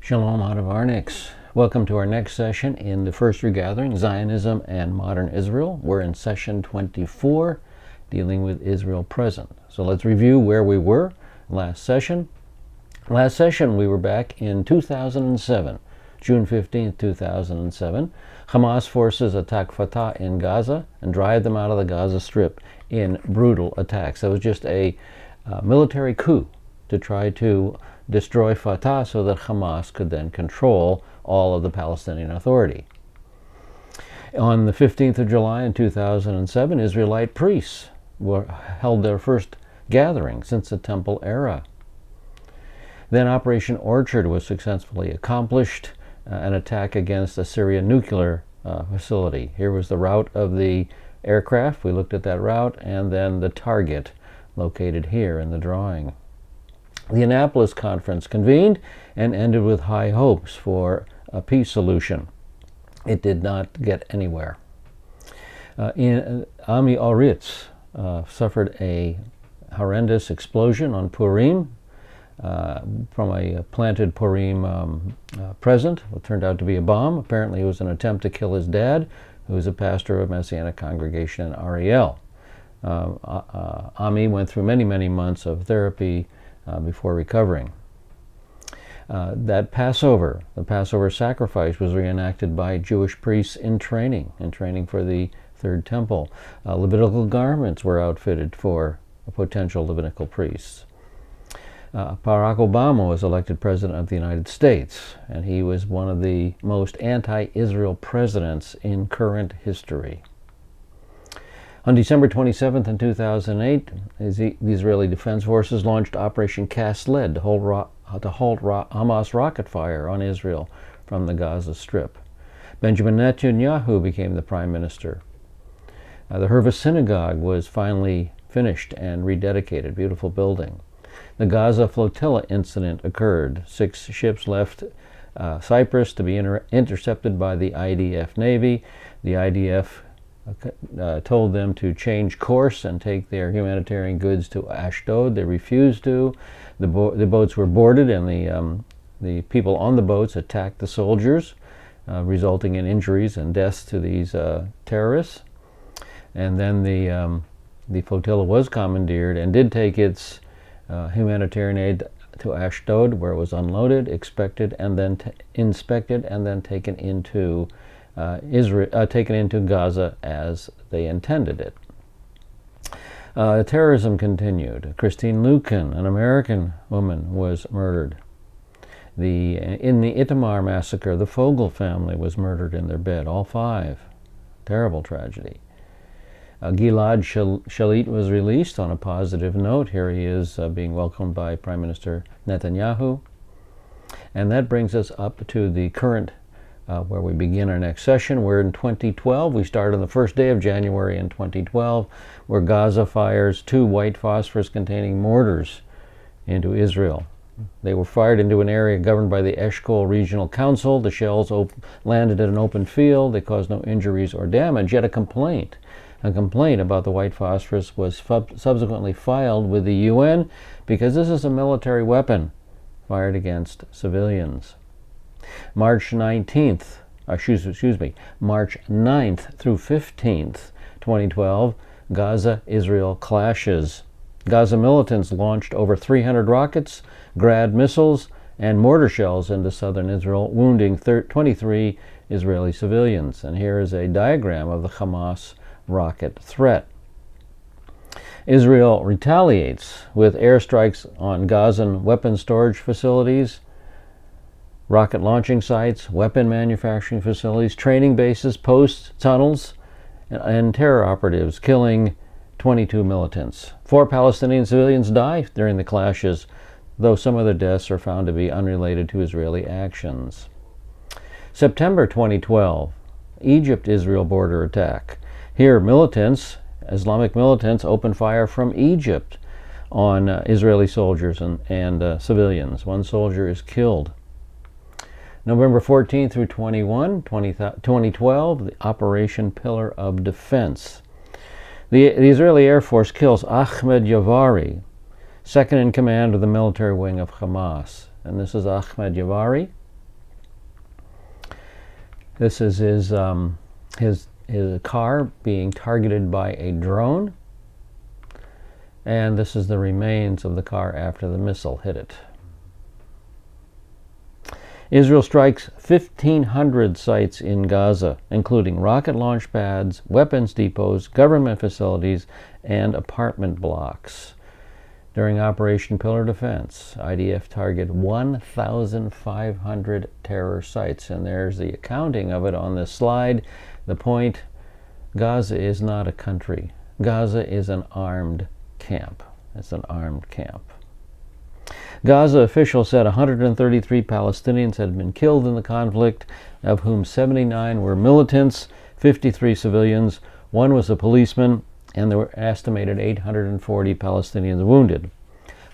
Shalom out of Arnix. Welcome to our next session in the First Regathering, Zionism and Modern Israel. We're in session 24, dealing with Israel present. So let's review where we were last session. Last session we were back in 2007, June 15th, 2007. Hamas forces attacked Fatah in Gaza and drive them out of the Gaza Strip in brutal attacks. That was just a military coup to try to destroy Fatah so that Hamas could then control all of the Palestinian Authority. On the 15th of July in 2007, Israelite priests held their first gathering since the Temple era. Then Operation Orchard was successfully accomplished, an attack against a Syrian nuclear facility. Here was the route of the aircraft. We looked at that route, and then the target located here in the drawing. The Annapolis Conference convened and ended with high hopes for a peace solution. It did not get anywhere. Ami Oritz suffered a horrendous explosion on Purim from a planted Purim present. It turned out to be a bomb. Apparently it was an attempt to kill his dad, who was a pastor of Messianic congregation in Ariel. Ami went through many months of therapy before recovering. That Passover, the Passover sacrifice, was reenacted by Jewish priests in training for the Third Temple. Levitical garments were outfitted for potential Levitical priests. Barack Obama was elected President of the United States, and he was one of the most anti-Israel presidents in current history. On December 27th in 2008, the Israeli Defense Forces launched Operation Cast Lead to halt Hamas rocket fire on Israel from the Gaza Strip. Benjamin Netanyahu became the prime minister. The Herva Synagogue was finally finished and rededicated, beautiful building. The Gaza flotilla incident occurred. 6 ships left Cyprus to be intercepted by the IDF Navy. The IDF told them to change course and take their humanitarian goods to Ashdod. They refused to. The boats were boarded, and the people on the boats attacked the soldiers, resulting in injuries and deaths to these terrorists. And then the flotilla was commandeered and did take its humanitarian aid to Ashdod, where it was unloaded, inspected, and then taken into taken into Gaza as they intended it. Terrorism continued. Christine Lucan, an American woman, was murdered. In the Itamar massacre, the Fogel family was murdered in their bed, all 5. Terrible tragedy. Gilad Shalit was released on a positive note. Here he is being welcomed by Prime Minister Netanyahu. And that brings us up to the current where we begin our next session. We're in 2012. We start on the first day of January in 2012, where Gaza fires 2 white phosphorus-containing mortars into Israel. They were fired into an area governed by the Eshkol Regional Council. The shells landed in an open field. They caused no injuries or damage, yet a complaint about the white phosphorus was subsequently filed with the UN because this is a military weapon fired against civilians. March 9th through 15th, 2012, Gaza-Israel clashes. Gaza militants launched over 300 rockets, Grad missiles, and mortar shells into southern Israel, wounding 23 Israeli civilians. And here is a diagram of the Hamas rocket threat. Israel retaliates with airstrikes on Gazan weapons storage facilities, rocket launching sites, weapon manufacturing facilities, training bases, posts, tunnels, and terror operatives, killing 22 militants. 4 Palestinian civilians die during the clashes, though some of the deaths are found to be unrelated to Israeli actions. September 2012, Egypt-Israel border attack. Here, Islamic militants open fire from Egypt on Israeli soldiers and civilians. 1 soldier is killed. November 14 through 2012, the Operation Pillar of Defense. The Israeli Air Force kills Ahmed Yavari, second in command of the military wing of Hamas. And this is Ahmed Yavari. This is his car being targeted by a drone, and this is the remains of the car after the missile hit it. Israel strikes 1,500 sites in Gaza, including rocket launch pads, weapons depots, government facilities, and apartment blocks. During Operation Pillar Defense, IDF targeted 1,500 terror sites, and there's the accounting of it on this slide. The point: Gaza is not a country. Gaza is an armed camp. It's an armed camp. Gaza officials said 133 Palestinians had been killed in the conflict, of whom 79 were militants, 53 civilians, one was a policeman, and there were estimated 840 Palestinians wounded.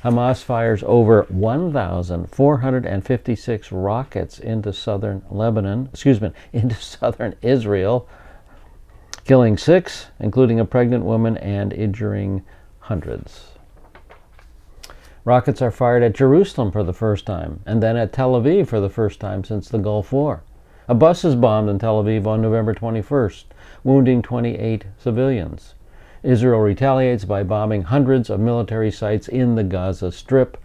Hamas fires over 1,456 rockets into southern Israel, killing 6, including a pregnant woman, and injuring hundreds. Rockets are fired at Jerusalem for the first time, and then at Tel Aviv for the first time since the Gulf War. A bus is bombed in Tel Aviv on November 21st, wounding 28 civilians. Israel retaliates by bombing hundreds of military sites in the Gaza Strip.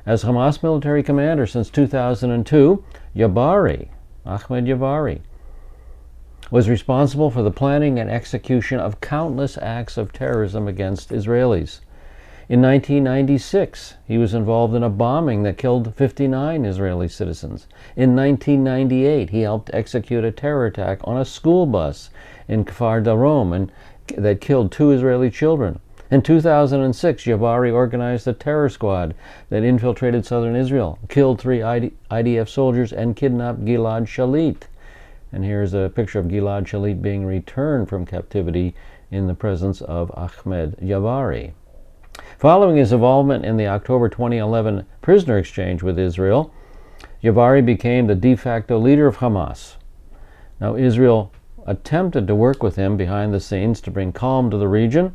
As Hamas military commander since 2002, Ahmed Yabari, was responsible for the planning and execution of countless acts of terrorism against Israelis. In 1996, he was involved in a bombing that killed 59 Israeli citizens. In 1998, he helped execute a terror attack on a school bus in Kfar Darom that killed 2 Israeli children. In 2006, Jabari organized a terror squad that infiltrated southern Israel, killed 3 IDF soldiers, and kidnapped Gilad Shalit. And here's a picture of Gilad Shalit being returned from captivity in the presence of Ahmed Yabari. Following his involvement in the October 2011 prisoner exchange with Israel, Yabari became the de facto leader of Hamas. Now, Israel attempted to work with him behind the scenes to bring calm to the region.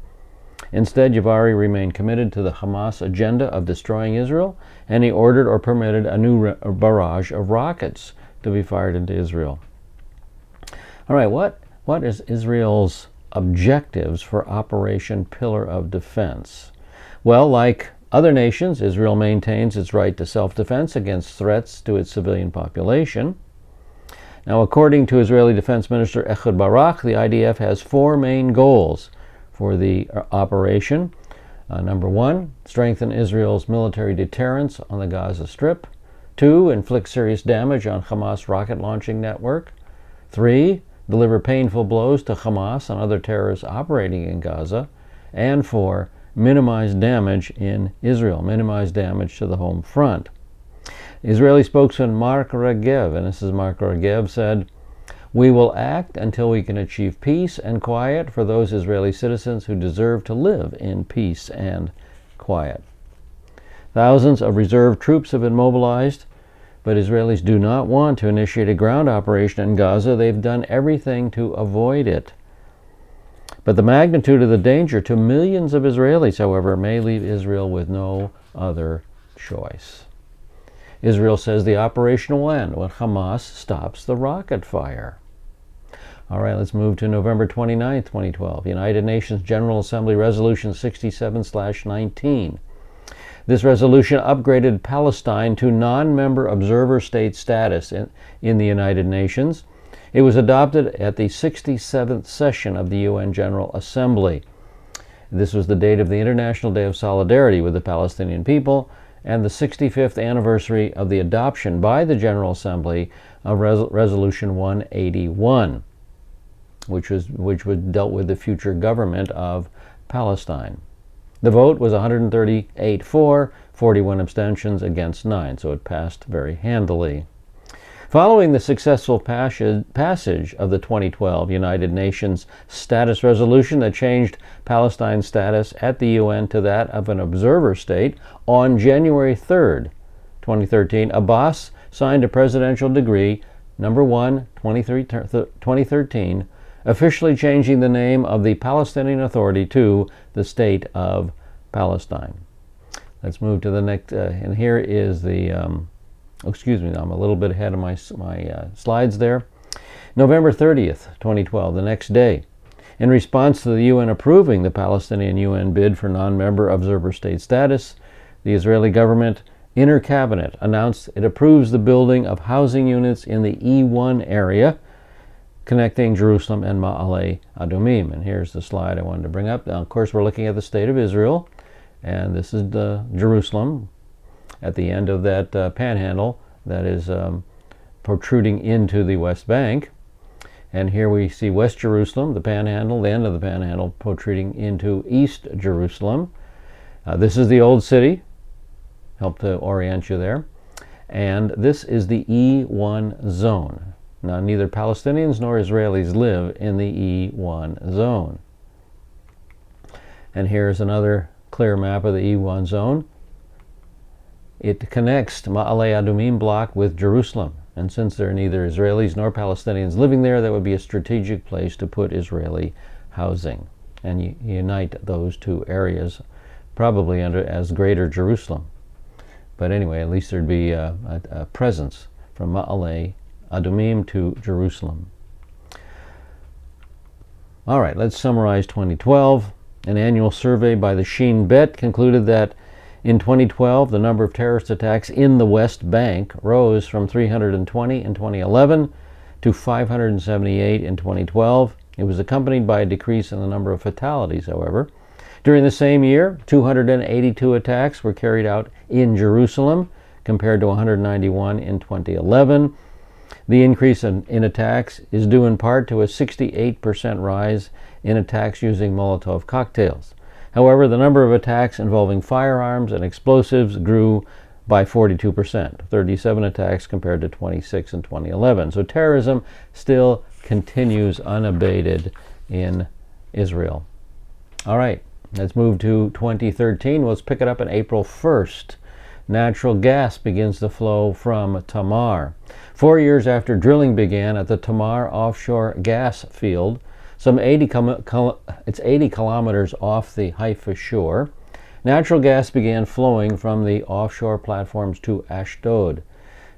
Instead, Yabari remained committed to the Hamas agenda of destroying Israel, and he ordered or permitted a new barrage of rockets to be fired into Israel. All right, what is Israel's objectives for Operation Pillar of Defense? Well, like other nations, Israel maintains its right to self-defense against threats to its civilian population. Now, according to Israeli Defense Minister Ehud Barak, the IDF has 4 main goals for the operation. Number 1, strengthen Israel's military deterrence on the Gaza Strip. 2, inflict serious damage on Hamas rocket launching network. 3, deliver painful blows to Hamas and other terrorists operating in Gaza. And 4, minimize damage in Israel, minimize damage to the home front. Israeli spokesman Mark Regev, and this is Mark Regev, said, "We will act until we can achieve peace and quiet for those Israeli citizens who deserve to live in peace and quiet." Thousands of reserve troops have been mobilized, but Israelis do not want to initiate a ground operation in Gaza. They've done everything to avoid it. But the magnitude of the danger to millions of Israelis, however, may leave Israel with no other choice. Israel says the operation will end when Hamas stops the rocket fire. All right, let's move to November 29, 2012. United Nations General Assembly Resolution 67/19. This resolution upgraded Palestine to non-member observer state status in the United Nations. It was adopted at the 67th session of the UN General Assembly. This was the date of the International Day of Solidarity with the Palestinian people and the 65th anniversary of the adoption by the General Assembly of Resolution 181, which dealt with the future government of Palestine. The vote was 138 for, 41 abstentions against 9, so it passed very handily. Following the successful passage of the 2012 United Nations Status Resolution that changed Palestine's status at the UN to that of an observer state, on January 3rd, 2013, Abbas signed a presidential decree, number 1, 2013, officially changing the name of the Palestinian Authority to the State of Palestine. Let's move to the next, and here is the, excuse me, I'm a little bit ahead of my slides there. November 30th, 2012, the next day, in response to the UN approving the Palestinian UN bid for non-member observer state status, the Israeli government Inner Cabinet announced it approves the building of housing units in the E1 area connecting Jerusalem and Ma'ale Adumim. And here's the slide I wanted to bring up. Now, of course, we're looking at the state of Israel, and this is Jerusalem at the end of that panhandle that is protruding into the West Bank. And here we see West Jerusalem, the panhandle, the end of the panhandle, protruding into East Jerusalem. This is the old city. Help to orient you there. And this is the E1 zone. Now, neither Palestinians nor Israelis live in the E1 zone. And here's another clear map of the E1 zone. It connects Ma'ale Adumim block with Jerusalem. And since there are neither Israelis nor Palestinians living there, that would be a strategic place to put Israeli housing and unite those two areas, probably as Greater Jerusalem. But anyway, at least there'd be a presence from Ma'ale Adumim to Jerusalem. All right, let's summarize 2012. An annual survey by the Shin Bet concluded that in 2012, the number of terrorist attacks in the West Bank rose from 320 in 2011 to 578 in 2012. It was accompanied by a decrease in the number of fatalities, however. During the same year, 282 attacks were carried out in Jerusalem, compared to 191 in 2011. The increase in attacks is due in part to a 68% rise in attacks using Molotov cocktails. However, the number of attacks involving firearms and explosives grew by 42%, 37 attacks compared to 26 in 2011. So terrorism still continues unabated in Israel. All right, let's move to 2013. Let's pick it up on April 1st. Natural gas begins to flow from Tamar. 4 years after drilling began at the Tamar offshore gas field, it's 80 kilometers off the Haifa shore, natural gas began flowing from the offshore platforms to Ashdod.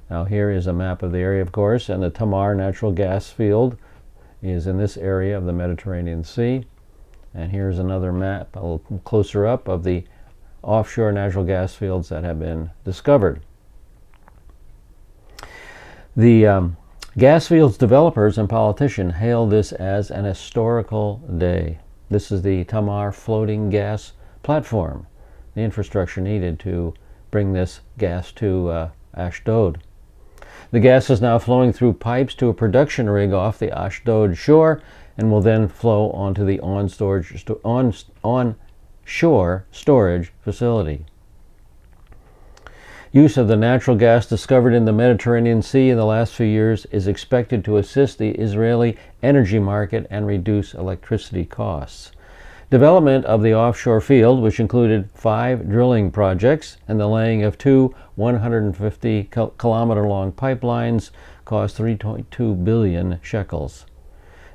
Now here is a map of the area, of course, and the Tamar natural gas field is in this area of the Mediterranean Sea. And here's another map, a little closer up, of the offshore natural gas fields that have been discovered. The gas fields developers and politicians hail this as an historical day. This is the Tamar floating gas platform, the infrastructure needed to bring this gas to Ashdod. The gas is now flowing through pipes to a production rig off the Ashdod shore and will then flow onto the onshore storage facility. Use of the natural gas discovered in the Mediterranean Sea in the last few years is expected to assist the Israeli energy market and reduce electricity costs. Development of the offshore field, which included 5 drilling projects and the laying of 2 150-kilometer-long pipelines, cost 3.2 billion shekels.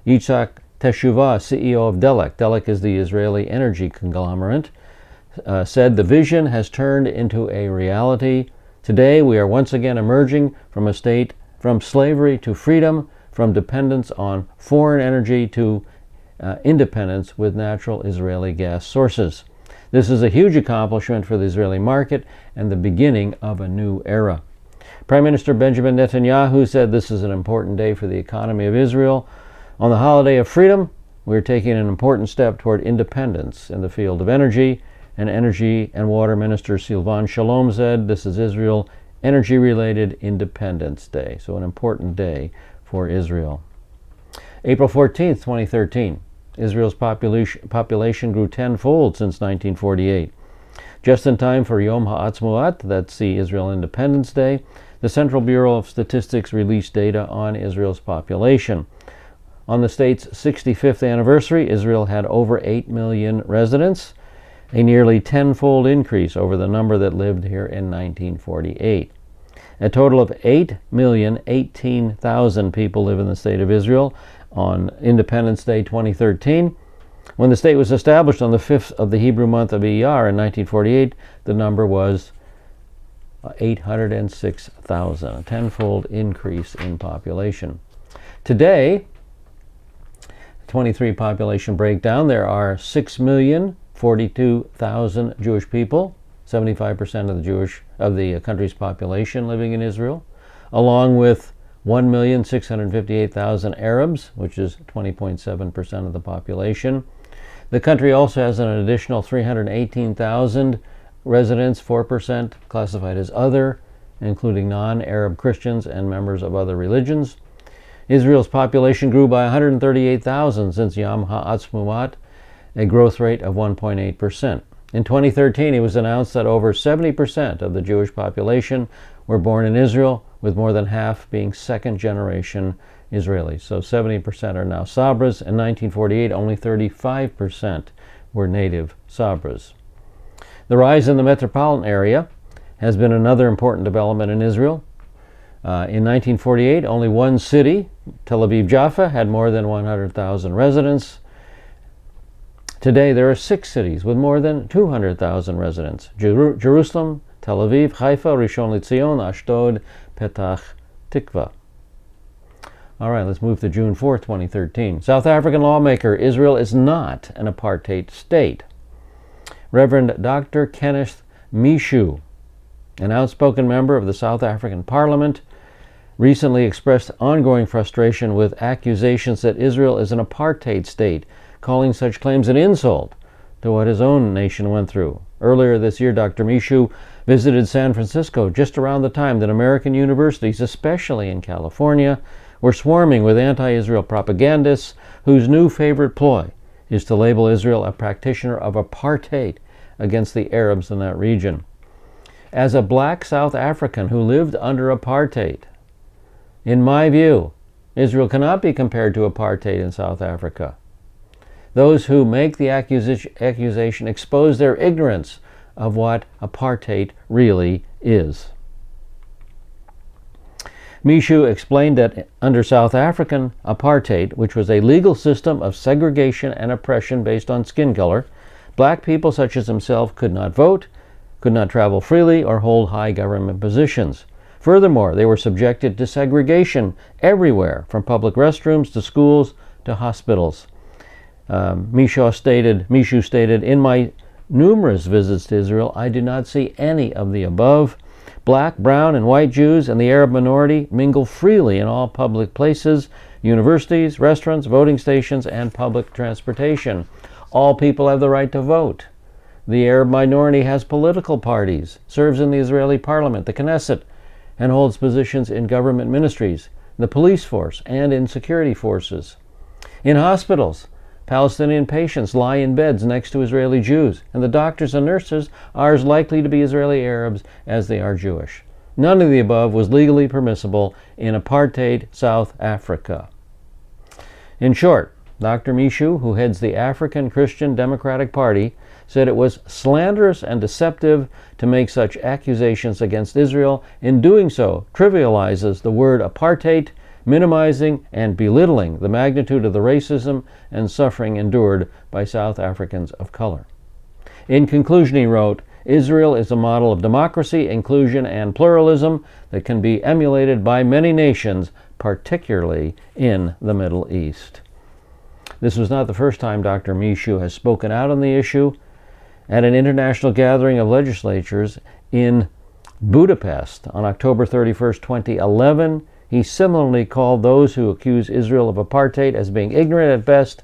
Yitzhak Teshuvah, CEO of Delek is the Israeli energy conglomerate, said the vision has turned into a reality. Today we are once again emerging from slavery to freedom, from dependence on foreign energy to independence with natural Israeli gas sources. This is a huge accomplishment for the Israeli market and the beginning of a new era. Prime Minister Benjamin Netanyahu said this is an important day for the economy of Israel. On the holiday of freedom, we're taking an important step toward independence in the field of energy. And Energy and Water Minister Silvan Shalom said this is Israel Energy-Related Independence Day, so an important day for Israel. April 14th, 2013, Israel's population grew tenfold since 1948. Just in time for Yom HaAtzmaut, that's the Israel Independence Day, the Central Bureau of Statistics released data on Israel's population. On the state's 65th anniversary, Israel had over 8 million residents, a nearly tenfold increase over the number that lived here in 1948. A total of 8,018,000 people live in the state of Israel on Independence Day 2013. When the state was established on the 5th of the Hebrew month of Iyar in 1948, the number was 806,000, a tenfold increase in population. Today, 23 population breakdown, there are 6,042,000 Jewish people, 75% of the country's population living in Israel, along with 1,658,000 Arabs, which is 20.7% of the population. The country also has an additional 318,000 residents, 4% classified as other, including non-Arab Christians and members of other religions. Israel's population grew by 138,000 since Yom HaAtzmaut, a growth rate of 1.8%. In 2013, it was announced that over 70% of the Jewish population were born in Israel, with more than half being second-generation Israelis. So 70% are now Sabras. In 1948, only 35% were native Sabras. The rise in the metropolitan area has been another important development in Israel. In 1948, only one city, Tel Aviv-Jaffa, had more than 100,000 residents. Today, there are 6 cities with more than 200,000 residents: Jerusalem, Tel Aviv, Haifa, Rishon LeZion, Ashdod, Petach Tikva. All right, let's move to June 4, 2013. South African lawmaker: Israel is not an apartheid state. Reverend Dr. Kenneth Mishu, an outspoken member of the South African Parliament, recently expressed ongoing frustration with accusations that Israel is an apartheid state, calling such claims an insult to what his own nation went through. Earlier this year, Dr. Mishu visited San Francisco just around the time that American universities, especially in California, were swarming with anti-Israel propagandists whose new favorite ploy is to label Israel a practitioner of apartheid against the Arabs in that region. As a black South African who lived under apartheid, in my view, Israel cannot be compared to apartheid in South Africa. Those who make the accusation expose their ignorance of what apartheid really is. Mishu explained that under South African apartheid, which was a legal system of segregation and oppression based on skin color, black people such as himself could not vote, could not travel freely, or hold high government positions. Furthermore, they were subjected to segregation everywhere, from public restrooms to schools to hospitals. Mishu stated, "In my numerous visits to Israel, I do not see any of the above. Black, brown, and white Jews and the Arab minority mingle freely in all public places, universities, restaurants, voting stations, and public transportation. All people have the right to vote. The Arab minority has political parties, serves in the Israeli parliament, the Knesset, and holds positions in government ministries, the police force, and in security forces. In hospitals, Palestinian patients lie in beds next to Israeli Jews, and the doctors and nurses are as likely to be Israeli Arabs as they are Jewish. None of the above was legally permissible in apartheid South Africa." In short, Dr. Mishu, who heads the African Christian Democratic Party, said it was slanderous and deceptive to make such accusations against Israel. In doing so, trivializes the word apartheid, minimizing and belittling the magnitude of the racism and suffering endured by South Africans of color. In conclusion, he wrote, "Israel is a model of democracy, inclusion, and pluralism that can be emulated by many nations, particularly in the Middle East." This was not the first time Dr. Mishu has spoken out on the issue. At an international gathering of legislatures in Budapest on October 31st, 2011, he similarly called those who accuse Israel of apartheid as being ignorant at best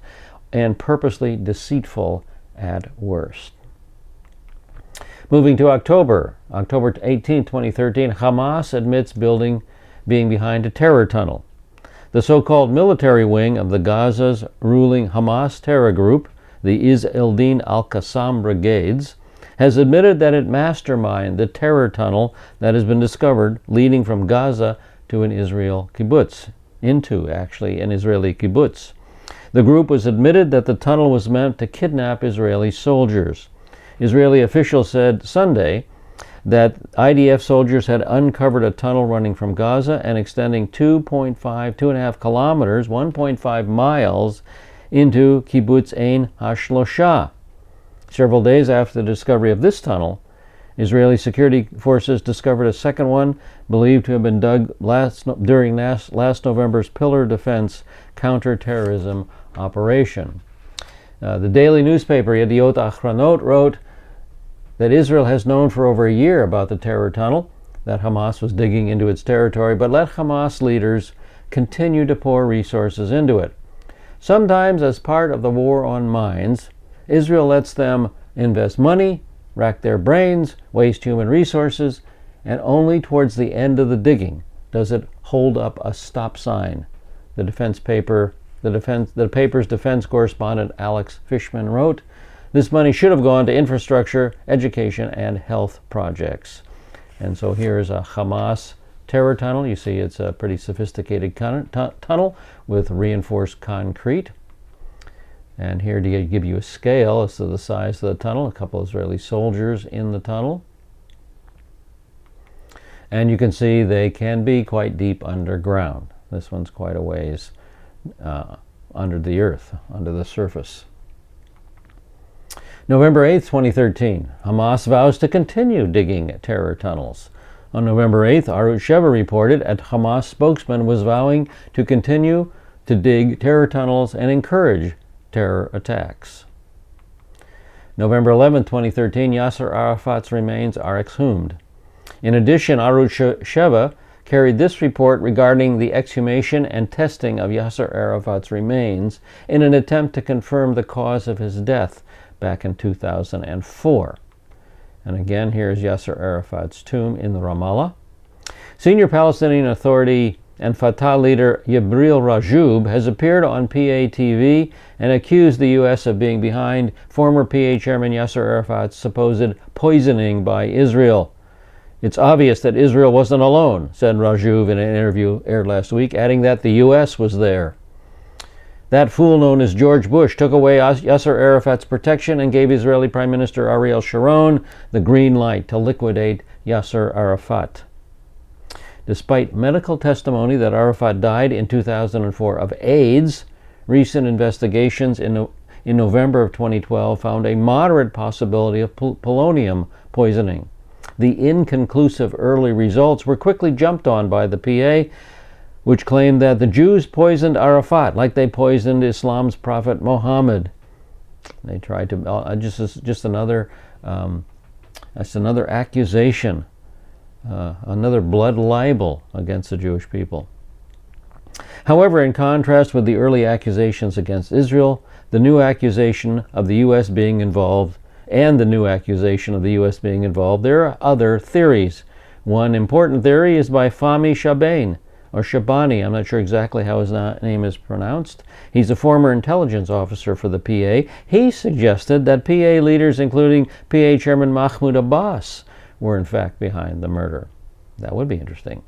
and purposely deceitful at worst. Moving to October 18, 2013, Hamas admits being behind a terror tunnel. The so-called military wing of the Gaza's ruling Hamas terror group, the Izz el-Din al-Qassam Brigades, has admitted that it masterminded the terror tunnel that has been discovered leading from Gaza to an Israeli kibbutz. The group was admitted that the tunnel was meant to kidnap Israeli soldiers. Israeli officials said Sunday that IDF soldiers had uncovered a tunnel running from Gaza and extending 2.5 kilometers, 1.5 miles, into kibbutz Ein HaShlosha. Several days after the discovery of this tunnel, Israeli security forces discovered a second one, believed to have been dug during last November's Pillar Defense counterterrorism operation. The daily newspaper Yediot Achronot wrote that Israel has known for over a year about the terror tunnel, that Hamas was digging into its territory, but let Hamas leaders continue to pour resources into it. Sometimes, as part of the war on minds, Israel lets them invest money, rack their brains, waste human resources, and only towards the end of the digging does it hold up a stop sign. The paper's defense correspondent Alex Fishman wrote, "This money should have gone to infrastructure, education, and health projects." And so here's a Hamas terror tunnel. You see it's a pretty sophisticated tunnel with reinforced concrete. And here to give you a scale as to the size of the tunnel, a couple of Israeli soldiers in the tunnel. And you can see they can be quite deep underground. This one's quite a ways under the earth, under the surface. November 8th, 2013, Hamas vows to continue digging terror tunnels. On November 8th, Arutz Sheva reported a Hamas spokesman was vowing to continue to dig terror tunnels and encourage terror attacks. November 11, 2013, Yasser Arafat's remains are exhumed. In addition, Arutz Sheva carried this report regarding the exhumation and testing of Yasser Arafat's remains in an attempt to confirm the cause of his death back in 2004. And again, here's Yasser Arafat's tomb in the Ramallah. Senior Palestinian Authority and Fatah leader Jibril Rajoub has appeared on PA TV and accused the U.S. of being behind former PA chairman Yasser Arafat's supposed poisoning by Israel. "It's obvious that Israel wasn't alone," said Rajoub in an interview aired last week, adding that the U.S. was there. "That fool known as George Bush took away Yasser Arafat's protection and gave Israeli Prime Minister Ariel Sharon the green light to liquidate Yasser Arafat." Despite medical testimony that Arafat died in 2004 of AIDS, recent investigations in November of 2012 found a moderate possibility of polonium poisoning. The inconclusive early results were quickly jumped on by the PA, which claimed that the Jews poisoned Arafat like they poisoned Islam's prophet Muhammad. They tried to just another accusation, another blood libel against the Jewish people. However, in contrast with the early accusations against Israel, the new accusation of the U.S. being involved, there are other theories. One important theory is by Fahmy Shabani, or Shabani, I'm not sure exactly how his name is pronounced. He's a former intelligence officer for the PA. He suggested that PA leaders, including PA Chairman Mahmoud Abbas, were in fact behind the murder. That would be interesting.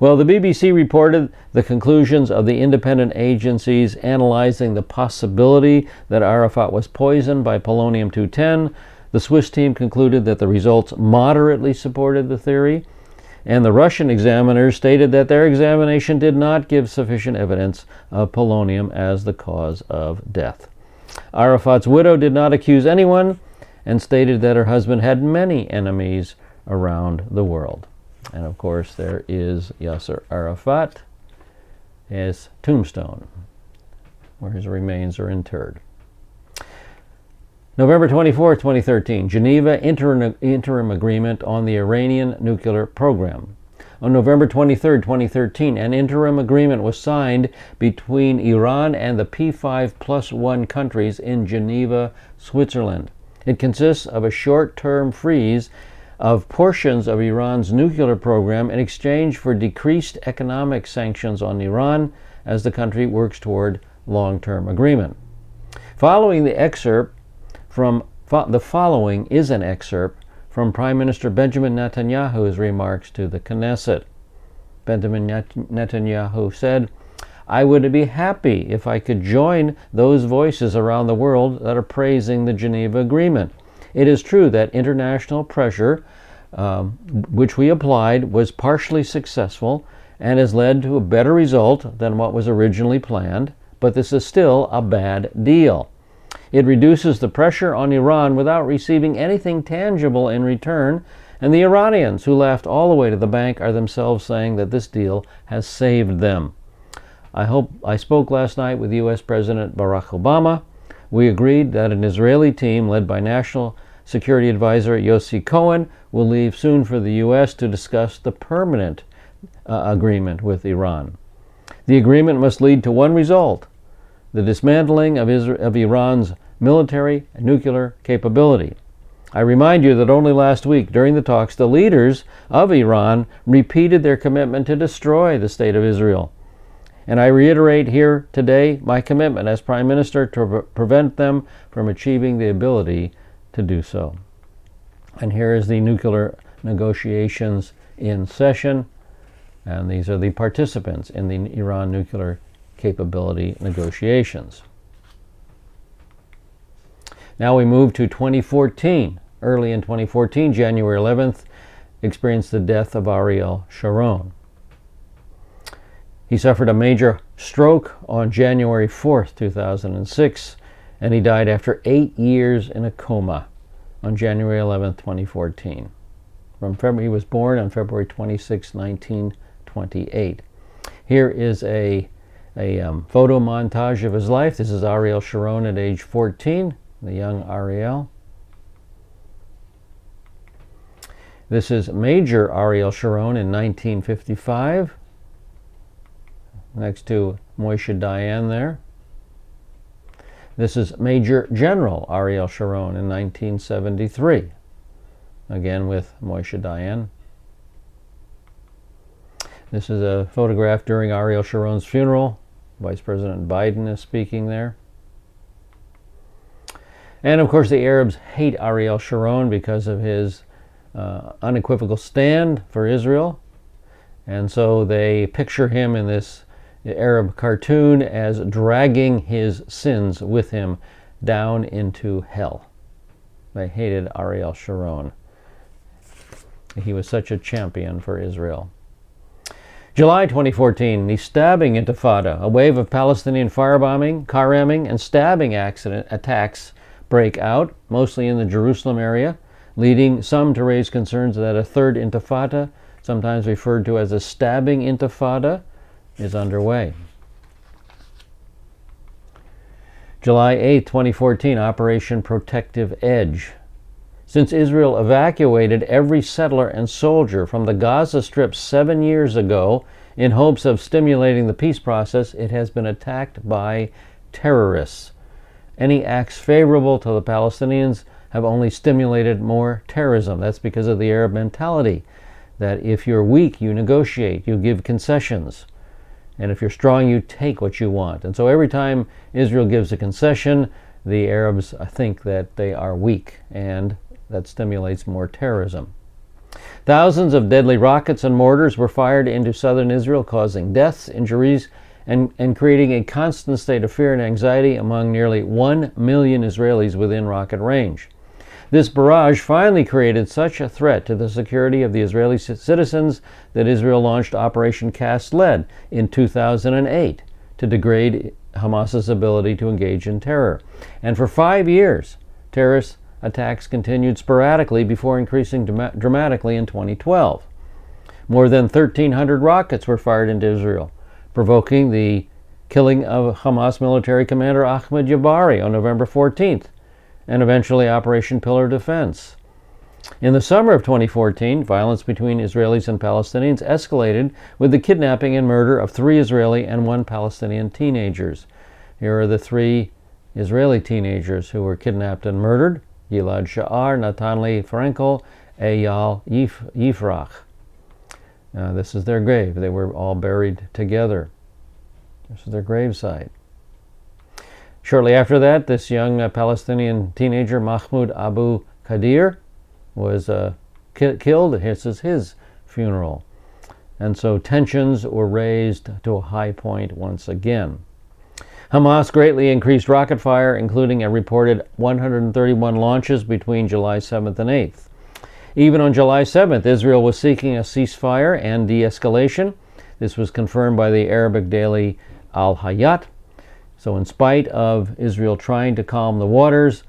Well, the BBC reported the conclusions of the independent agencies analyzing the possibility that Arafat was poisoned by polonium-210. The Swiss team concluded that the results moderately supported the theory, and the Russian examiners stated that their examination did not give sufficient evidence of polonium as the cause of death. Arafat's widow did not accuse anyone and stated that her husband had many enemies around the world. And of course, there is Yasser Arafat, his tombstone, where his remains are interred. November 24, 2013, Geneva interim agreement on the Iranian nuclear program. On November 23, 2013, an interim agreement was signed between Iran and the P5+1 countries in Geneva, Switzerland. It consists of a short-term freeze of portions of Iran's nuclear program in exchange for decreased economic sanctions on Iran as the country works toward long-term agreement. Following the following is an excerpt from Prime Minister Benjamin Netanyahu's remarks to the Knesset. Benjamin Netanyahu said, "I would be happy if I could join those voices around the world that are praising the Geneva Agreement. It is true that international pressure, which we applied, was partially successful and has led to a better result than what was originally planned, but this is still a bad deal. It reduces the pressure on Iran without receiving anything tangible in return, and the Iranians, who laughed all the way to the bank, are themselves saying that this deal has saved them. I spoke last night with U.S. President Barack Obama. We agreed that an Israeli team led by National Security Advisor Yossi Cohen will leave soon for the U.S. to discuss the permanent agreement with Iran. The agreement must lead to one result: the dismantling of Iran's military and nuclear capability. I remind you that only last week, during the talks, the leaders of Iran repeated their commitment to destroy the State of Israel. And I reiterate here today my commitment as Prime Minister to prevent them from achieving the ability to do so. And here is the nuclear negotiations in session, and these are the participants in the Iran nuclear capability negotiations. Now we move to 2014. Early in 2014, January 11th, experienced the death of Ariel Sharon. He suffered a major stroke on January 4th, 2006, and he died after 8 years in a coma on January 11th, 2014. He was born on February 26, 1928. Here is a photo montage of his life. This is Ariel Sharon at age 14, the young Ariel. This is Major Ariel Sharon in 1955, next to Moshe Dayan there. This is Major General Ariel Sharon in 1973, again with Moshe Dayan. This is a photograph during Ariel Sharon's funeral. Vice President Biden is speaking there. And of course the Arabs hate Ariel Sharon because of his unequivocal stand for Israel. And so they picture him in this Arab cartoon as dragging his sins with him down into hell. They hated Ariel Sharon. He was such a champion for Israel. July 2014, the stabbing intifada, a wave of Palestinian firebombing, car ramming, and stabbing attacks break out, mostly in the Jerusalem area, leading some to raise concerns that a third intifada, sometimes referred to as a stabbing intifada, is underway. July 8, 2014, Operation Protective Edge. Since Israel evacuated every settler and soldier from the Gaza Strip 7 years ago in hopes of stimulating the peace process, it has been attacked by terrorists. Any acts favorable to the Palestinians have only stimulated more terrorism. That's because of the Arab mentality, that if you're weak, you negotiate, you give concessions. And if you're strong, you take what you want. And so every time Israel gives a concession, the Arabs think that they are weak, and that stimulates more terrorism. Thousands of deadly rockets and mortars were fired into southern Israel, causing deaths, injuries, and creating a constant state of fear and anxiety among nearly 1 million Israelis within rocket range. This barrage finally created such a threat to the security of the Israeli citizens that Israel launched Operation Cast Lead in 2008 to degrade Hamas's ability to engage in terror. And for 5 years, terrorist attacks continued sporadically before increasing dramatically in 2012. More than 1,300 rockets were fired into Israel, provoking the killing of Hamas military commander Ahmed Jabari on November 14th, and eventually Operation Pillar Defense. In the summer of 2014, violence between Israelis and Palestinians escalated with the kidnapping and murder of 3 Israeli and 1 Palestinian teenagers. Here are the 3 Israeli teenagers who were kidnapped and murdered: Gilad Sha'ar, Natanli Frankel, Eyal Yifrach. This is their grave. They were all buried together. This is their gravesite. Shortly after that, this young Palestinian teenager, Mahmoud Abu Qadir, was killed. This is his funeral. And so tensions were raised to a high point once again. Hamas greatly increased rocket fire, including a reported 131 launches between July 7th and 8th. Even on July 7th, Israel was seeking a ceasefire and de-escalation. This was confirmed by the Arabic daily Al Hayat. So in spite of Israel trying to calm the waters,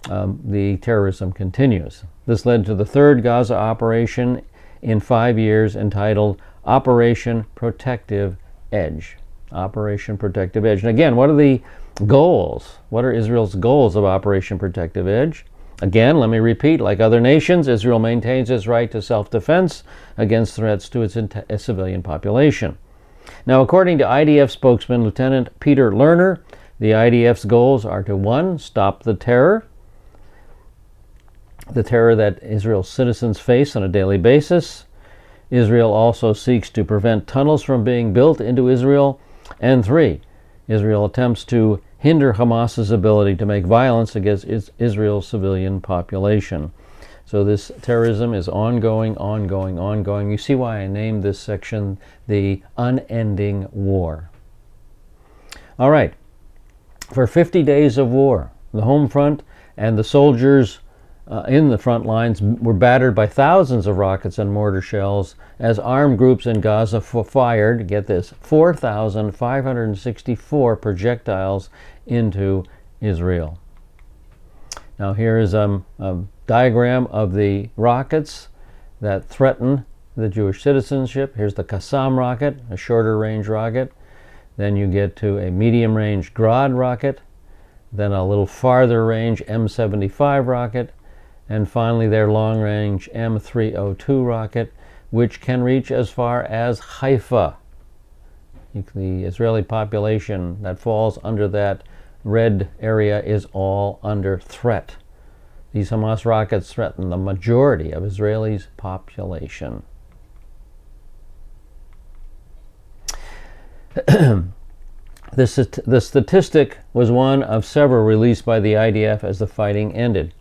the terrorism continues. This led to the third Gaza operation in 5 years, entitled Operation Protective Edge. Operation Protective Edge. And again, what are the goals? What are Israel's goals of Operation Protective Edge? Again, let me repeat, like other nations, Israel maintains its right to self-defense against threats to its civilian population. Now, according to IDF spokesman Lieutenant Peter Lerner, the IDF's goals are to, 1, stop the terror that Israel's citizens face on a daily basis. Israel also seeks to prevent tunnels from being built into Israel. And 3, Israel attempts to hinder Hamas's ability to make violence against Israel's civilian population. So this terrorism is ongoing. You see why I named this section the Unending War. All right. For 50 days of war, the home front and the soldiers in the front lines were battered by thousands of rockets and mortar shells as armed groups in Gaza fired, get this, 4,564 projectiles into Israel. Now here is a diagram of the rockets that threaten the Jewish citizenship. Here's the Qassam rocket, a shorter range rocket. Then you get to a medium range Grad rocket, then a little farther range M75 rocket, and finally their long range M302 rocket, which can reach as far as Haifa. The Israeli population that falls under that red area is all under threat. These Hamas rockets threaten the majority of Israelis' population. The statistic was one of several released by the IDF as the fighting ended.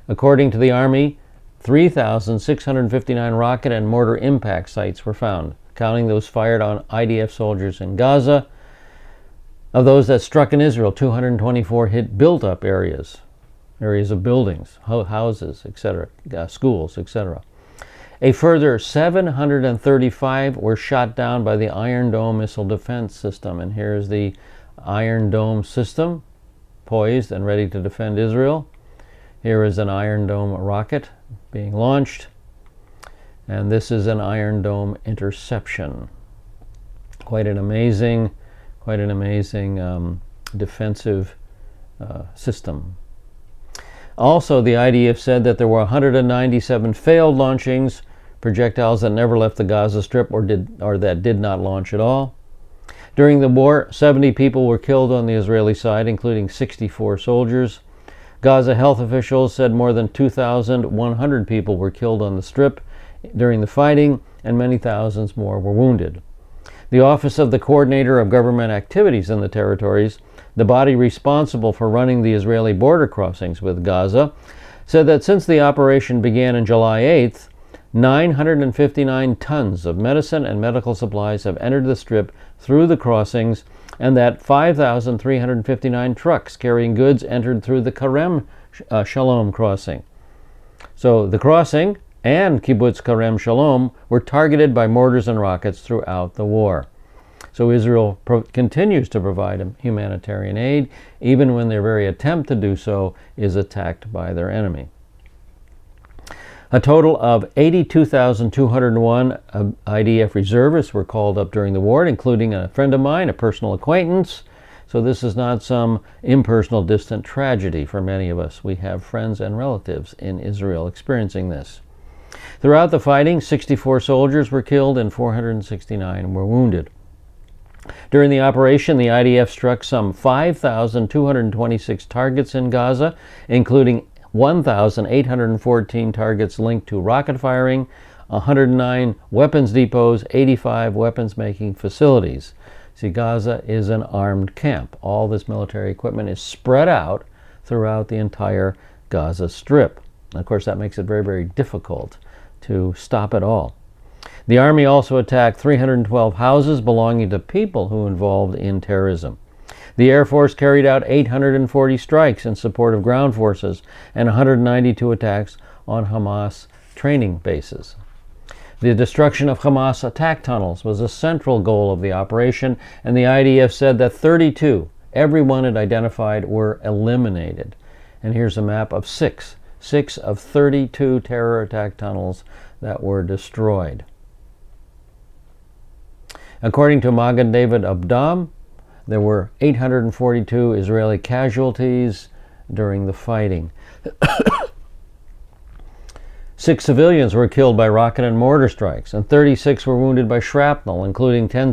According to the Army, 3,659 rocket and mortar impact sites were found, counting those fired on IDF soldiers in Gaza. Of those that struck in Israel, 224 hit built-up areas of buildings, houses, etc., schools, etc. A further 735 were shot down by the Iron Dome missile defense system. And here's the Iron Dome system, poised and ready to defend Israel. Here is an Iron Dome rocket being launched. And this is an Iron Dome interception. Quite an amazing defensive system. Also, the IDF said that there were 197 failed launchings, projectiles that never left the Gaza Strip or that did not launch at all. During the war, 70 people were killed on the Israeli side, including 64 soldiers. Gaza health officials said more than 2,100 people were killed on the Strip during the fighting, and many thousands more were wounded. The Office of the Coordinator of Government Activities in the territories, the body responsible for running the Israeli border crossings with Gaza, said that since the operation began on July 8th, 959 tons of medicine and medical supplies have entered the Strip through the crossings, and that 5,359 trucks carrying goods entered through the Karem Shalom crossing. So the crossing and Kibbutz Karem Shalom were targeted by mortars and rockets throughout the war. So Israel continues to provide humanitarian aid, even when their very attempt to do so is attacked by their enemy. A total of 82,201 IDF reservists were called up during the war, including a friend of mine, a personal acquaintance. So this is not some impersonal, distant tragedy for many of us. We have friends and relatives in Israel experiencing this. Throughout the fighting, 64 soldiers were killed and 469 were wounded. During the operation, the IDF struck some 5,226 targets in Gaza, including 1,814 targets linked to rocket firing, 109 weapons depots, 85 weapons-making facilities. See, Gaza is an armed camp. All this military equipment is spread out throughout the entire Gaza Strip. And of course, that makes it very, very difficult to stop it all. The Army also attacked 312 houses belonging to people who were involved in terrorism. The Air Force carried out 840 strikes in support of ground forces and 192 attacks on Hamas training bases. The destruction of Hamas attack tunnels was a central goal of the operation, and the IDF said that 32 everyone it identified were eliminated. And here's a map of six of 32 terror attack tunnels that were destroyed. According to Magen David Abdam, there were 842 Israeli casualties during the fighting. 6 civilians were killed by rocket and mortar strikes, and 36 were wounded by shrapnel, including 10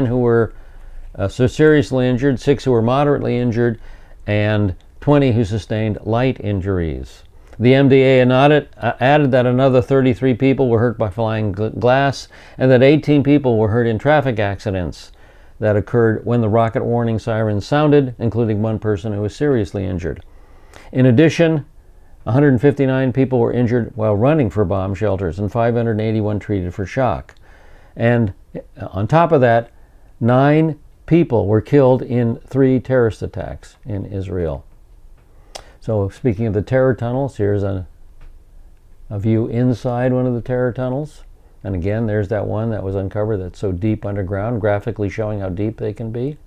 who were so seriously injured, 6 who were moderately injured, and 20 who sustained light injuries. The MDA added that another 33 people were hurt by flying glass, and that 18 people were hurt in traffic accidents that occurred when the rocket warning sirens sounded, including one person who was seriously injured. In addition, 159 people were injured while running for bomb shelters, and 581 treated for shock. And on top of that, 9 people were killed in 3 terrorist attacks in Israel. So speaking of the terror tunnels, here's a view inside one of the terror tunnels. And again, there's that one that was uncovered that's so deep underground, graphically showing how deep they can be.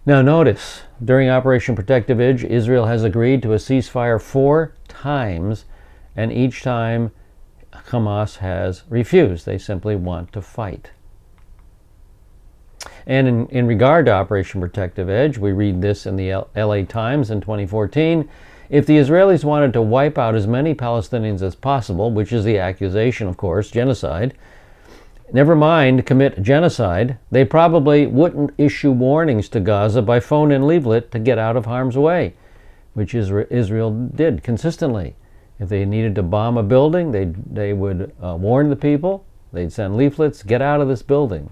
Now notice, during Operation Protective Edge, Israel has agreed to a ceasefire 4 times, and each time Hamas has refused. They simply want to fight. And in regard to Operation Protective Edge, we read this in the LA Times in 2014, if the Israelis wanted to wipe out as many Palestinians as possible, which is the accusation, of course, genocide, never mind commit genocide, they probably wouldn't issue warnings to Gaza by phone and leaflet to get out of harm's way, which Israel did consistently. If they needed to bomb a building, they would warn the people. They'd send leaflets, get out of this building.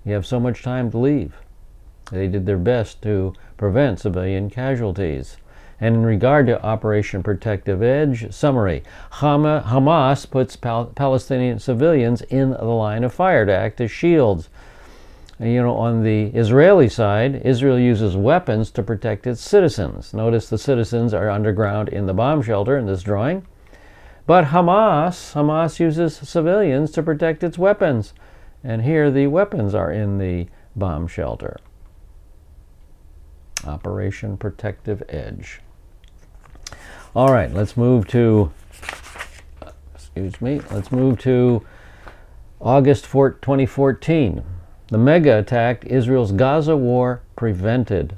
You have so much time to leave. They did their best to prevent civilian casualties. And in regard to Operation Protective Edge, summary, Hamas puts Palestinian civilians in the line of fire to act as shields. You know, on the Israeli side, Israel uses weapons to protect its citizens. Notice the citizens are underground in the bomb shelter in this drawing. But Hamas uses civilians to protect its weapons. And here the weapons are in the bomb shelter. Operation Protective Edge. All right, let's move to, August 2014. The mega attack Israel's Gaza war prevented.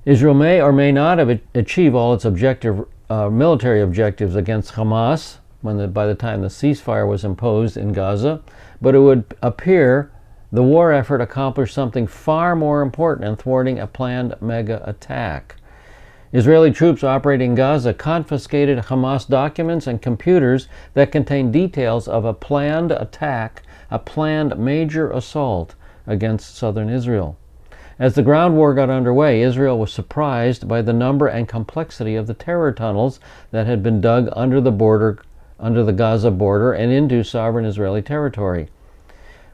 Israel may or may not have achieved all its military objectives against Hamas by the time the ceasefire was imposed in Gaza, but it would appear the war effort accomplished something far more important in thwarting a planned mega attack. Israeli troops operating in Gaza confiscated Hamas documents and computers that contained details of a planned attack, a planned major assault against southern Israel. As the ground war got underway, Israel was surprised by the number and complexity of the terror tunnels that had been dug under the Gaza border and into sovereign Israeli territory.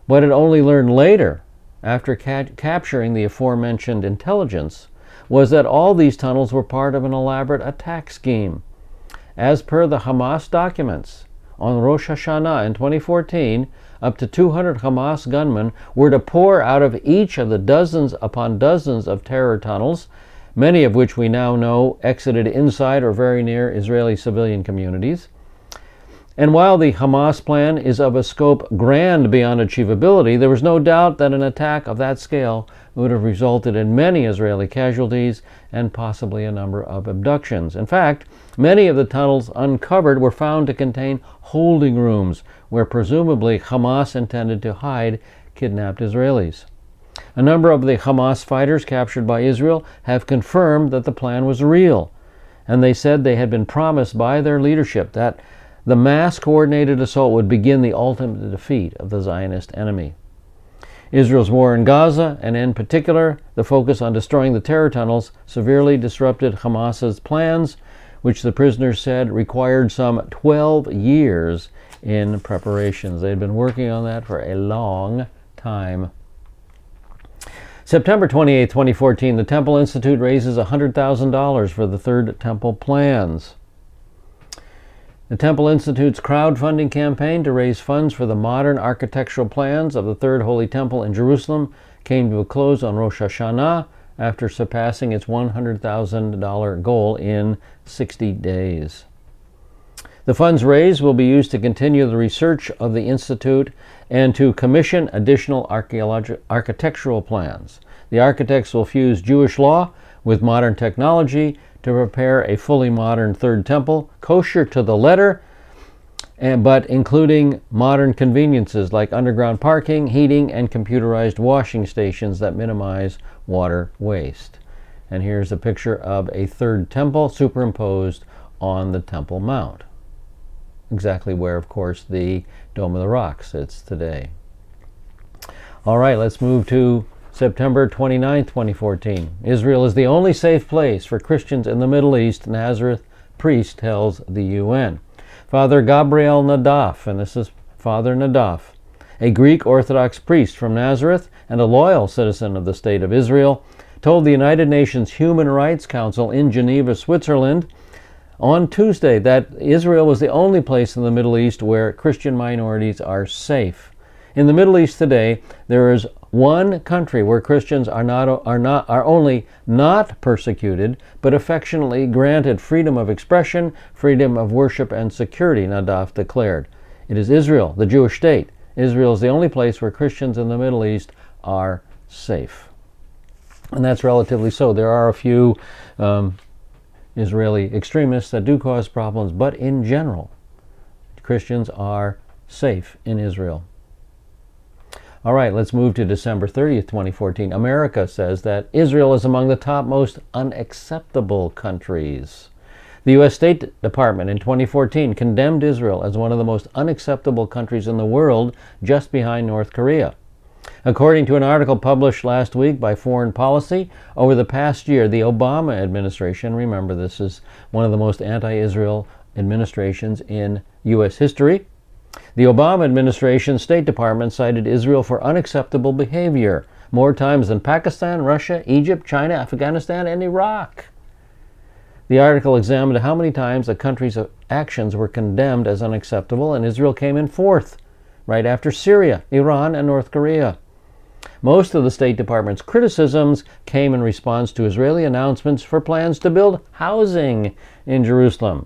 What it only learned later, after capturing the aforementioned intelligence, was that all these tunnels were part of an elaborate attack scheme. As per the Hamas documents, on Rosh Hashanah in 2014, up to 200 Hamas gunmen were to pour out of each of the dozens upon dozens of terror tunnels, many of which we now know exited inside or very near Israeli civilian communities. And while the Hamas plan is of a scope grand beyond achievability, there was no doubt that an attack of that scale would have resulted in many Israeli casualties and possibly a number of abductions. In fact, many of the tunnels uncovered were found to contain holding rooms where presumably Hamas intended to hide kidnapped Israelis. A number of the Hamas fighters captured by Israel have confirmed that the plan was real, and they said they had been promised by their leadership that the mass coordinated assault would begin the ultimate defeat of the Zionist enemy. Israel's war in Gaza, and in particular the focus on destroying the terror tunnels, severely disrupted Hamas's plans, which the prisoners said required some 12 years in preparations. They had been working on that for a long time. September 28, 2014, the Temple Institute raises $100,000 for the Third Temple plans. The Temple Institute's crowdfunding campaign to raise funds for the modern architectural plans of the Third Holy Temple in Jerusalem came to a close on Rosh Hashanah after surpassing its $100,000 goal in 60 days. The funds raised will be used to continue the research of the Institute and to commission additional architectural plans. The architects will fuse Jewish law with modern technology to prepare a fully modern Third Temple, kosher to the letter, but including modern conveniences like underground parking, heating, and computerized washing stations that minimize water waste. And here's a picture of a Third Temple superimposed on the Temple Mount, exactly where, of course, the Dome of the Rock sits today. All right, let's move to September 29, 2014. Israel is the only safe place for Christians in the Middle East, Nazareth priest tells the UN. Father Gabriel Nadaf, and this is Father Nadaf, a Greek Orthodox priest from Nazareth and a loyal citizen of the State of Israel, told the United Nations Human Rights Council in Geneva, Switzerland, on Tuesday that Israel was the only place in the Middle East where Christian minorities are safe. In the Middle East today, there is one country where Christians are only not persecuted, but affectionately granted freedom of expression, freedom of worship, and security, Nadaf declared. It is Israel, the Jewish state. Israel is the only place where Christians in the Middle East are safe. And that's relatively so. There are a few Israeli extremists that do cause problems, but in general, Christians are safe in Israel. All right, let's move to December 30th, 2014. America says that Israel is among the top most unacceptable countries. The U.S. State Department in 2014 condemned Israel as one of the most unacceptable countries in the world, just behind North Korea. According to an article published last week by Foreign Policy, over the past year, the Obama administration, remember this is one of the most anti-Israel administrations in U.S. history, the Obama administration's State Department cited Israel for unacceptable behavior more times than Pakistan, Russia, Egypt, China, Afghanistan, and Iraq. The article examined how many times a country's actions were condemned as unacceptable, and Israel came in fourth, right after Syria, Iran, and North Korea. Most of the State Department's criticisms came in response to Israeli announcements for plans to build housing in Jerusalem.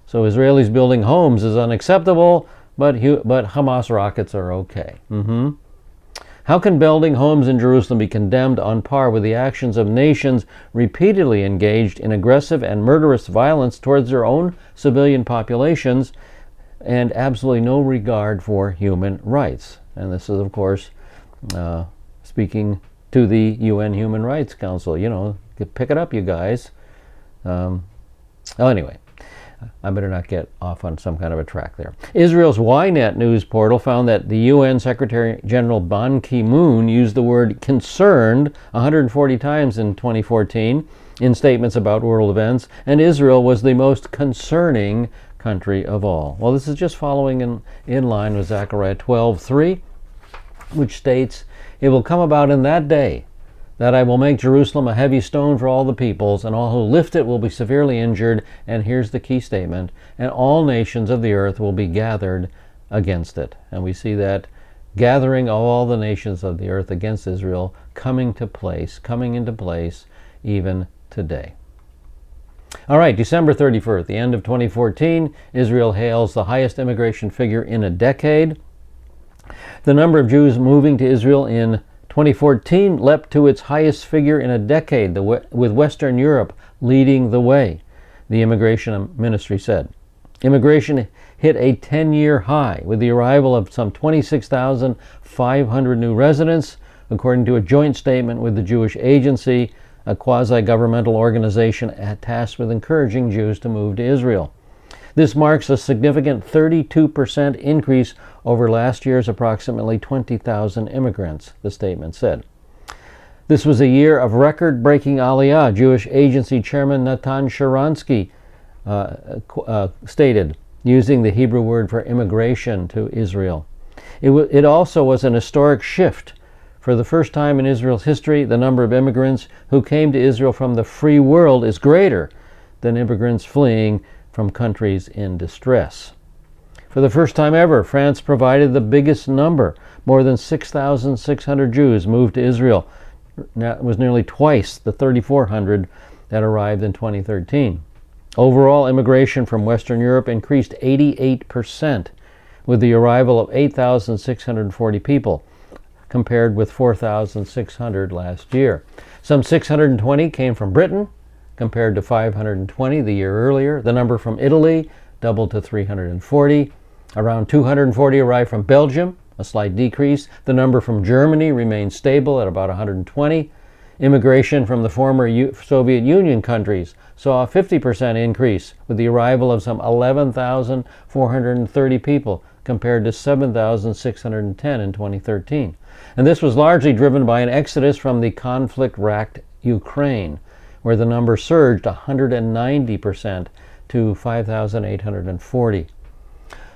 So Israelis building homes is unacceptable, but Hamas rockets are okay. How can building homes in Jerusalem be condemned on par with the actions of nations repeatedly engaged in aggressive and murderous violence towards their own civilian populations and absolutely no regard for human rights? And this is, of course, speaking to the UN Human Rights Council. You know, pick it up, you guys. Anyway, I better not get off on some kind of a track there. Israel's Ynet news portal found that the UN Secretary General Ban Ki-moon used the word concerned 140 times in 2014 in statements about world events, and Israel was the most concerning country of all. Well, this is just following in line with Zechariah 12:3, which states, "It will come about in that day that I will make Jerusalem a heavy stone for all the peoples, and all who lift it will be severely injured," and here's the key statement, "and all nations of the earth will be gathered against it." And we see that gathering of all the nations of the earth against Israel coming into place even today. All right, December 31st, the end of 2014, Israel hails the highest immigration figure in a decade. The number of Jews moving to Israel in 2014 leapt to its highest figure in a decade, with Western Europe leading the way, the Immigration Ministry said. Immigration hit a 10-year high with the arrival of some 26,500 new residents, according to a joint statement with the Jewish Agency, a quasi-governmental organization tasked with encouraging Jews to move to Israel. This marks a significant 32% increase over last year's approximately 20,000 immigrants, the statement said. This was a year of record-breaking aliyah, Jewish Agency Chairman Natan Sharansky stated, using the Hebrew word for immigration to Israel. It also was an historic shift. For the first time in Israel's history, the number of immigrants who came to Israel from the free world is greater than immigrants fleeing from countries in distress. For the first time ever, France provided the biggest number, more than 6,600 Jews moved to Israel. That was nearly twice the 3,400 that arrived in 2013. Overall, immigration from Western Europe increased 88%, with the arrival of 8,640 people, compared with 4,600 last year. Some 620 came from Britain, compared to 520 the year earlier. The number from Italy doubled to 340. Around 240 arrived from Belgium, a slight decrease. The number from Germany remained stable at about 120. Immigration from the former Soviet Union countries saw a 50% increase, with the arrival of some 11,430 people, compared to 7,610 in 2013. And this was largely driven by an exodus from the conflict-racked Ukraine, where the number surged 190% to 5,840.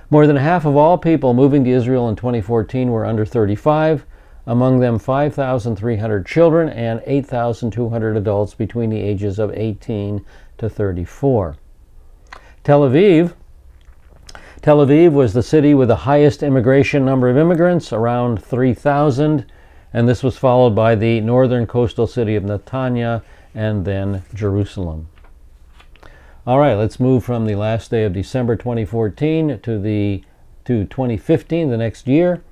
More than half of all people moving to Israel in 2014 were under 35, among them 5,300 children and 8,200 adults between the ages of 18 to 34. Tel Aviv was the city with the highest immigration number of immigrants, around 3,000, and this was followed by the northern coastal city of Netanya and then Jerusalem. All right, let's move from the last day of December 2014 to 2015, the next year.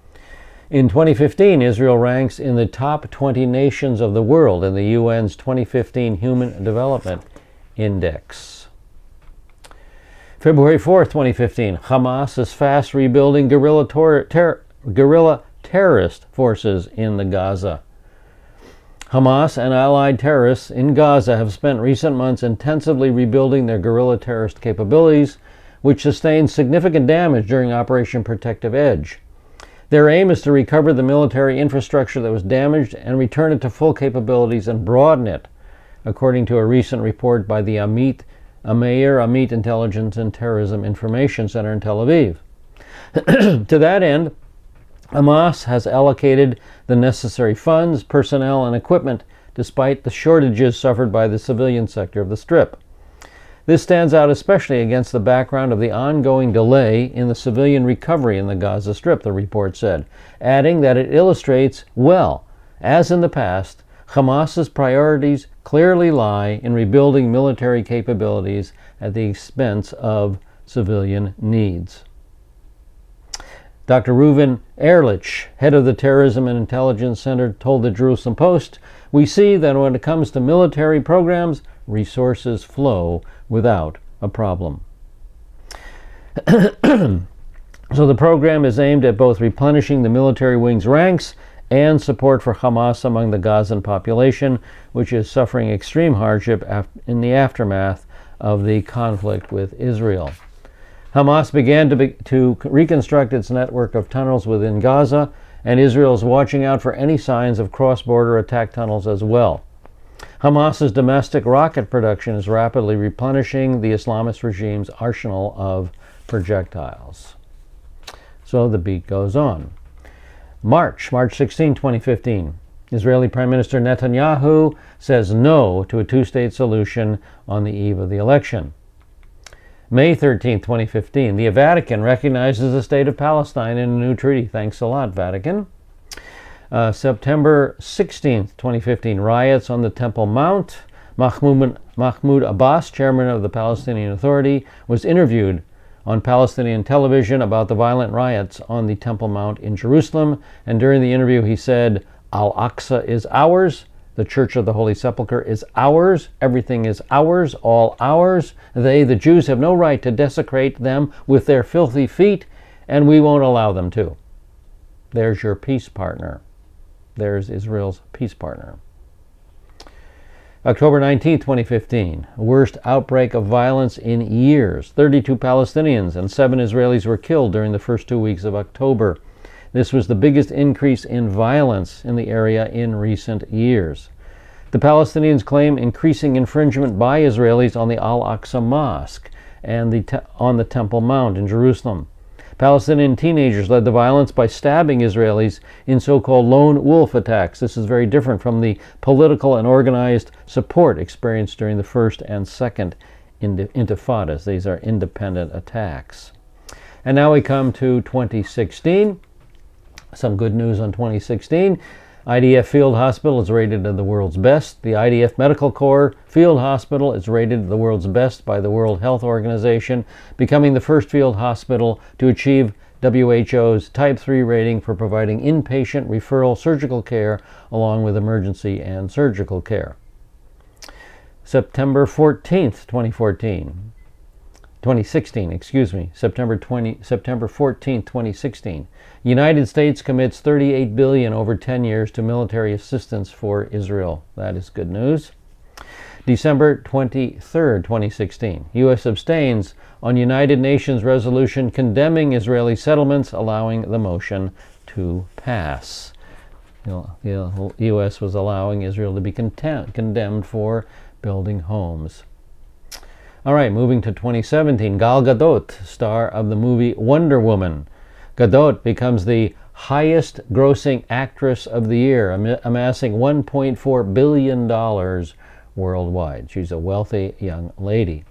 In 2015, Israel ranks in the top 20 nations of the world in the UN's 2015 Human Development Index. February 4th, 2015, Hamas is fast rebuilding guerrilla terrorist forces in the Gaza. Hamas and allied terrorists in Gaza have spent recent months intensively rebuilding their guerrilla terrorist capabilities, which sustained significant damage during Operation Protective Edge. Their aim is to recover the military infrastructure that was damaged and return it to full capabilities and broaden it, according to a recent report by the Amit Intelligence and Terrorism Information Center in Tel Aviv. To that end, Hamas has allocated the necessary funds, personnel, and equipment, despite the shortages suffered by the civilian sector of the Strip. This stands out especially against the background of the ongoing delay in the civilian recovery in the Gaza Strip, the report said, adding that it illustrates well, as in the past, Hamas's priorities clearly lie in rebuilding military capabilities at the expense of civilian needs. Dr. Reuven Ehrlich, head of the Terrorism and Intelligence Center, told the Jerusalem Post, "We see that when it comes to military programs, resources flow without a problem." So the program is aimed at both replenishing the military wing's ranks and support for Hamas among the Gazan population, which is suffering extreme hardship in the aftermath of the conflict with Israel. Hamas began to reconstruct its network of tunnels within Gaza, and Israel is watching out for any signs of cross-border attack tunnels as well. Hamas's domestic rocket production is rapidly replenishing the Islamist regime's arsenal of projectiles. So the beat goes on. March 16, 2015. Israeli Prime Minister Netanyahu says no to a two-state solution on the eve of the election. May 13, 2015. The Vatican recognizes the state of Palestine in a new treaty. Thanks a lot, Vatican. September 16, 2015. Riots on the Temple Mount. Mahmoud Abbas, chairman of the Palestinian Authority, was interviewed on Palestinian television about the violent riots on the Temple Mount in Jerusalem, and during the interview he said, "Al-Aqsa is ours, the Church of the Holy Sepulchre is ours, everything is ours, all ours. They, the Jews, have no right to desecrate them with their filthy feet, and we won't allow them to." There's your peace partner. There's Israel's peace partner. October 19, 2015, worst outbreak of violence in years. 32 Palestinians and 7 Israelis were killed during the first 2 weeks of October. This was the biggest increase in violence in the area in recent years. The Palestinians claim increasing infringement by Israelis on the Al-Aqsa Mosque and on the Temple Mount in Jerusalem. Palestinian teenagers led the violence by stabbing Israelis in so-called lone wolf attacks. This is very different from the political and organized support experienced during the first and second intifadas. These are independent attacks. And now we come to 2016. Some good news on 2016. IDF Field Hospital is rated as the world's best. The IDF Medical Corps Field Hospital is rated the world's best by the World Health Organization, becoming the first field hospital to achieve WHO's Type 3 rating for providing inpatient referral surgical care along with emergency and surgical care. September 14th, 2016. September 14th, 2016. United States commits $38 billion over 10 years to military assistance for Israel. That is good news. December 23rd, 2016. U.S. abstains on United Nations resolution condemning Israeli settlements, allowing the motion to pass. The U.S. was allowing Israel to be condemned for building homes. All right, moving to 2017. Gal Gadot, star of the movie Wonder Woman. Gadot becomes the highest grossing actress of the year, amassing $1.4 billion worldwide. She's a wealthy young lady.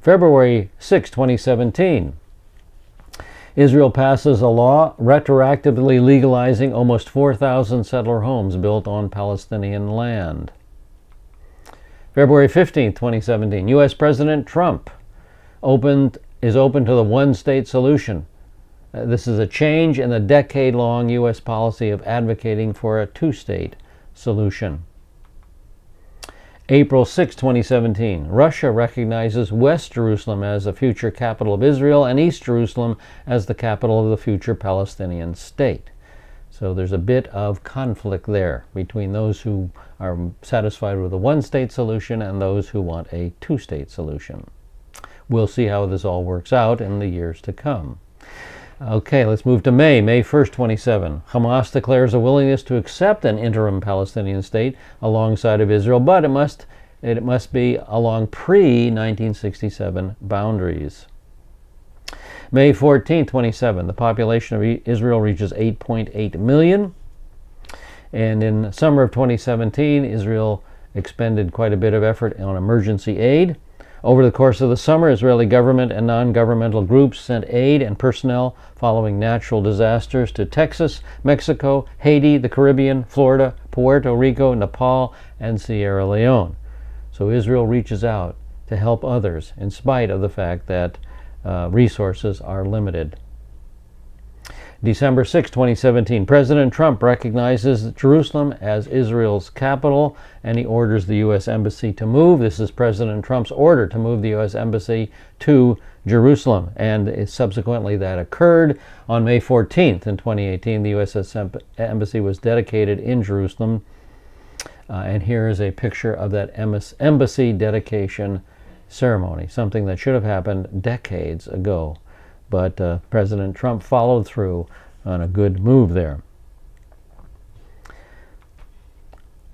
February 6, 2017. Israel passes a law retroactively legalizing almost 4,000 settler homes built on Palestinian land. February 15, 2017. U.S. President Trump is open to the one-state solution. This is a change in the decade-long U.S. policy of advocating for a two-state solution. April 6, 2017. Russia recognizes West Jerusalem as the future capital of Israel and East Jerusalem as the capital of the future Palestinian state. So there's a bit of conflict there between those who are satisfied with a one-state solution and those who want a two-state solution. We'll see how this all works out in the years to come. Okay, let's move to May 1st, 2017. Hamas declares a willingness to accept an interim Palestinian state alongside of Israel, but it must be along pre-1967 boundaries. May 14, 2017. The population of Israel reaches 8.8 million. And in summer of 2017, Israel expended quite a bit of effort on emergency aid. Over the course of the summer, Israeli government and non-governmental groups sent aid and personnel following natural disasters to Texas, Mexico, Haiti, the Caribbean, Florida, Puerto Rico, Nepal, and Sierra Leone. So Israel reaches out to help others in spite of the fact that resources are limited. December 6, 2017. President Trump recognizes Jerusalem as Israel's capital, and he orders the U.S. Embassy to move. This is President Trump's order to move the U.S. Embassy to Jerusalem, and subsequently that occurred. On May 14th in 2018, the U.S. Embassy was dedicated in Jerusalem, and here is a picture of that embassy dedication ceremony, something that should have happened decades ago. But President Trump followed through on a good move there.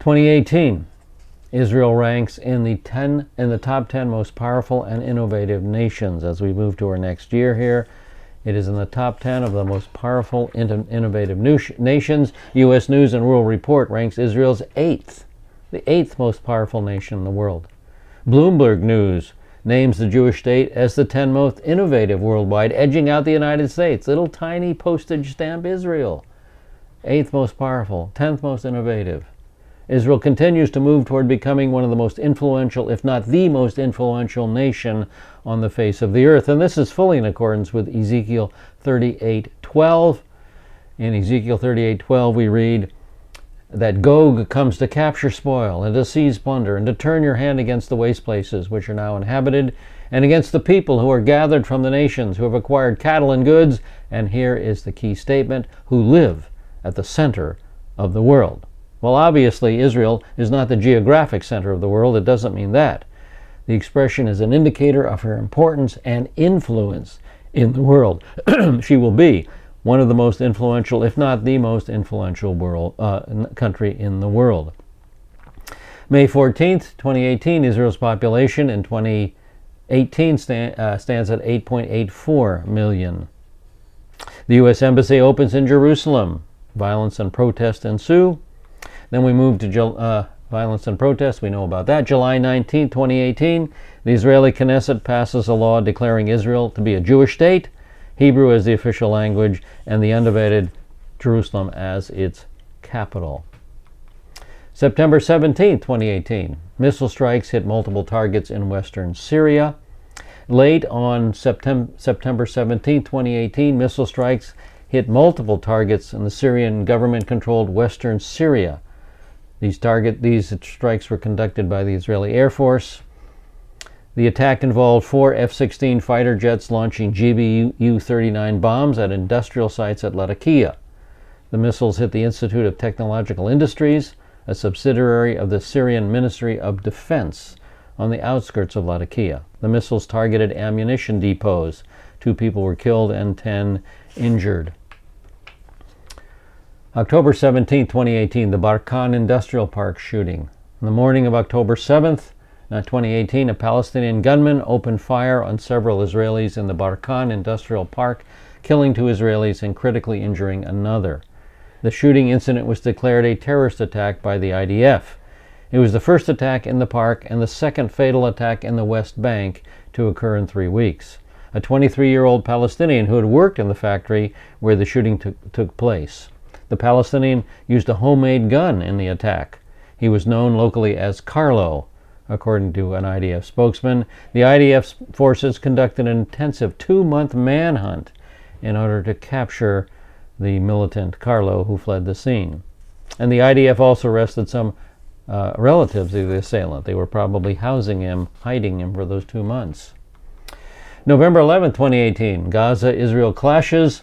2018, Israel ranks in the top 10 most powerful and innovative nations. As we move to our next year here, it is in the top 10 of the most powerful innovative nations. U.S. News and World Report ranks Israel's the eighth most powerful nation in the world. Bloomberg News names the Jewish state as the 10th most innovative worldwide, edging out the United States. Little tiny postage stamp Israel. 8th most powerful, 10th most innovative. Israel continues to move toward becoming one of the most influential, if not the most influential nation on the face of the earth. And this is fully in accordance with Ezekiel 38:12. In Ezekiel 38:12 we read that Gog comes to capture spoil and to seize plunder and to turn your hand against the waste places which are now inhabited and against the people who are gathered from the nations who have acquired cattle and goods, and here is the key statement, who live at the center of the world. Well, obviously Israel is not the geographic center of the world. It doesn't mean that. The expression is an indicator of her importance and influence in the world. She will be one of the most influential, if not the most influential country in the world. May 14th, 2018, Israel's population in 2018 stands at 8.84 million. The U.S. Embassy opens in Jerusalem. Violence and protest ensue. Then we move to violence and protest. We know about that. July 19, 2018, the Israeli Knesset passes a law declaring Israel to be a Jewish state, Hebrew as the official language, and the undivided Jerusalem as its capital. September 17, 2018, missile strikes hit multiple targets in western Syria. Late on September 17, 2018, missile strikes hit multiple targets in the Syrian government-controlled western Syria. These strikes were conducted by the Israeli Air Force. The attack involved 4 F-16 fighter jets launching GBU-39 bombs at industrial sites at Latakia. The missiles hit the Institute of Technological Industries, a subsidiary of the Syrian Ministry of Defense, on the outskirts of Latakia. The missiles targeted ammunition depots. 2 people were killed and 10 injured. October 17, 2018, the Barkan Industrial Park shooting. In the morning of October 7th, 2018, a Palestinian gunman opened fire on several Israelis in the Barkan Industrial Park, killing 2 Israelis and critically injuring another. The shooting incident was declared a terrorist attack by the IDF. It was the first attack in the park and the second fatal attack in the West Bank to occur in 3 weeks. A 23-year-old Palestinian who had worked in the factory where the shooting took place. The Palestinian used a homemade gun in the attack. He was known locally as Carlo, according to an IDF spokesman. The IDF forces conducted an intensive 2-month manhunt in order to capture the militant Carlo, who fled the scene. And the IDF also arrested some relatives of the assailant. They were probably housing him, hiding him for those 2 months. November 11, 2018, Gaza-Israel clashes.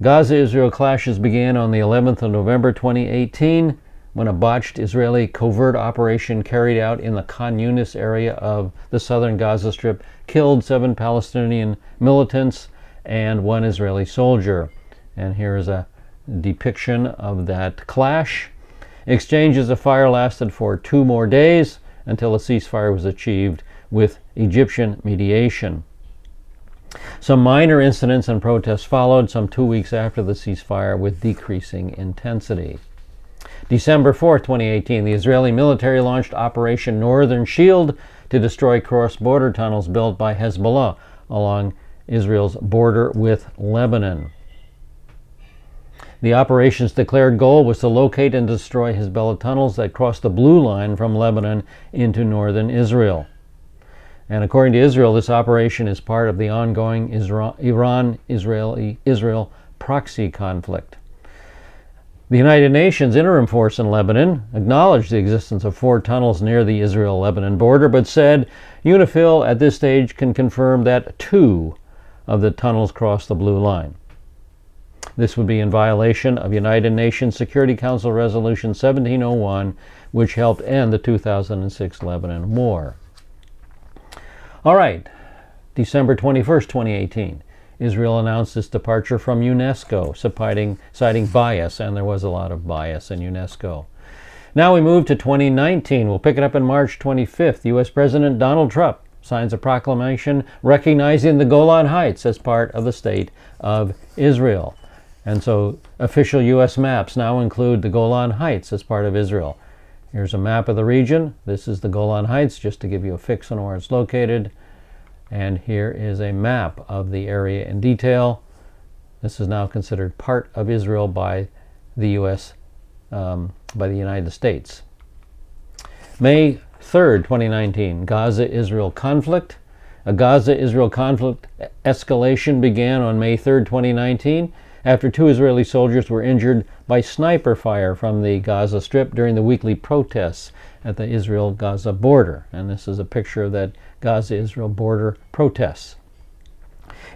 Gaza-Israel clashes began on the 11th of November 2018 when a botched Israeli covert operation carried out in the Khan Yunis area of the southern Gaza Strip killed 7 Palestinian militants and 1 Israeli soldier. And here is a depiction of that clash. Exchanges of fire lasted for 2 more days until a ceasefire was achieved with Egyptian mediation. Some minor incidents and protests followed some 2 weeks after the ceasefire with decreasing intensity. December 4, 2018, the Israeli military launched Operation Northern Shield to destroy cross-border tunnels built by Hezbollah along Israel's border with Lebanon. The operation's declared goal was to locate and destroy Hezbollah tunnels that cross the blue line from Lebanon into northern Israel. And according to Israel, this operation is part of the ongoing Iran-Israel proxy conflict. The United Nations interim force in Lebanon acknowledged the existence of 4 tunnels near the Israel-Lebanon border, but said UNIFIL at this stage can confirm that 2 of the tunnels cross the blue line. This would be in violation of United Nations Security Council Resolution 1701, which helped end the 2006 Lebanon War. All right, December 21st, 2018, Israel announced its departure from UNESCO, citing bias, and there was a lot of bias in UNESCO. Now we move to 2019. We'll pick it up on March 25th. U.S. President Donald Trump signs a proclamation recognizing the Golan Heights as part of the State of Israel. And so official U.S. maps now include the Golan Heights as part of Israel. Here's a map of the region. This is the Golan Heights, just to give you a fix on where it's located. And here is a map of the area in detail. This is now considered part of Israel by the U.S., by the United States. May 3rd, 2019, Gaza-Israel conflict. A Gaza-Israel conflict escalation began on May 3rd, 2019, after 2 Israeli soldiers were injured by sniper fire from the Gaza Strip during the weekly protests at the Israel-Gaza border. And this is a picture of that Gaza-Israel border protests.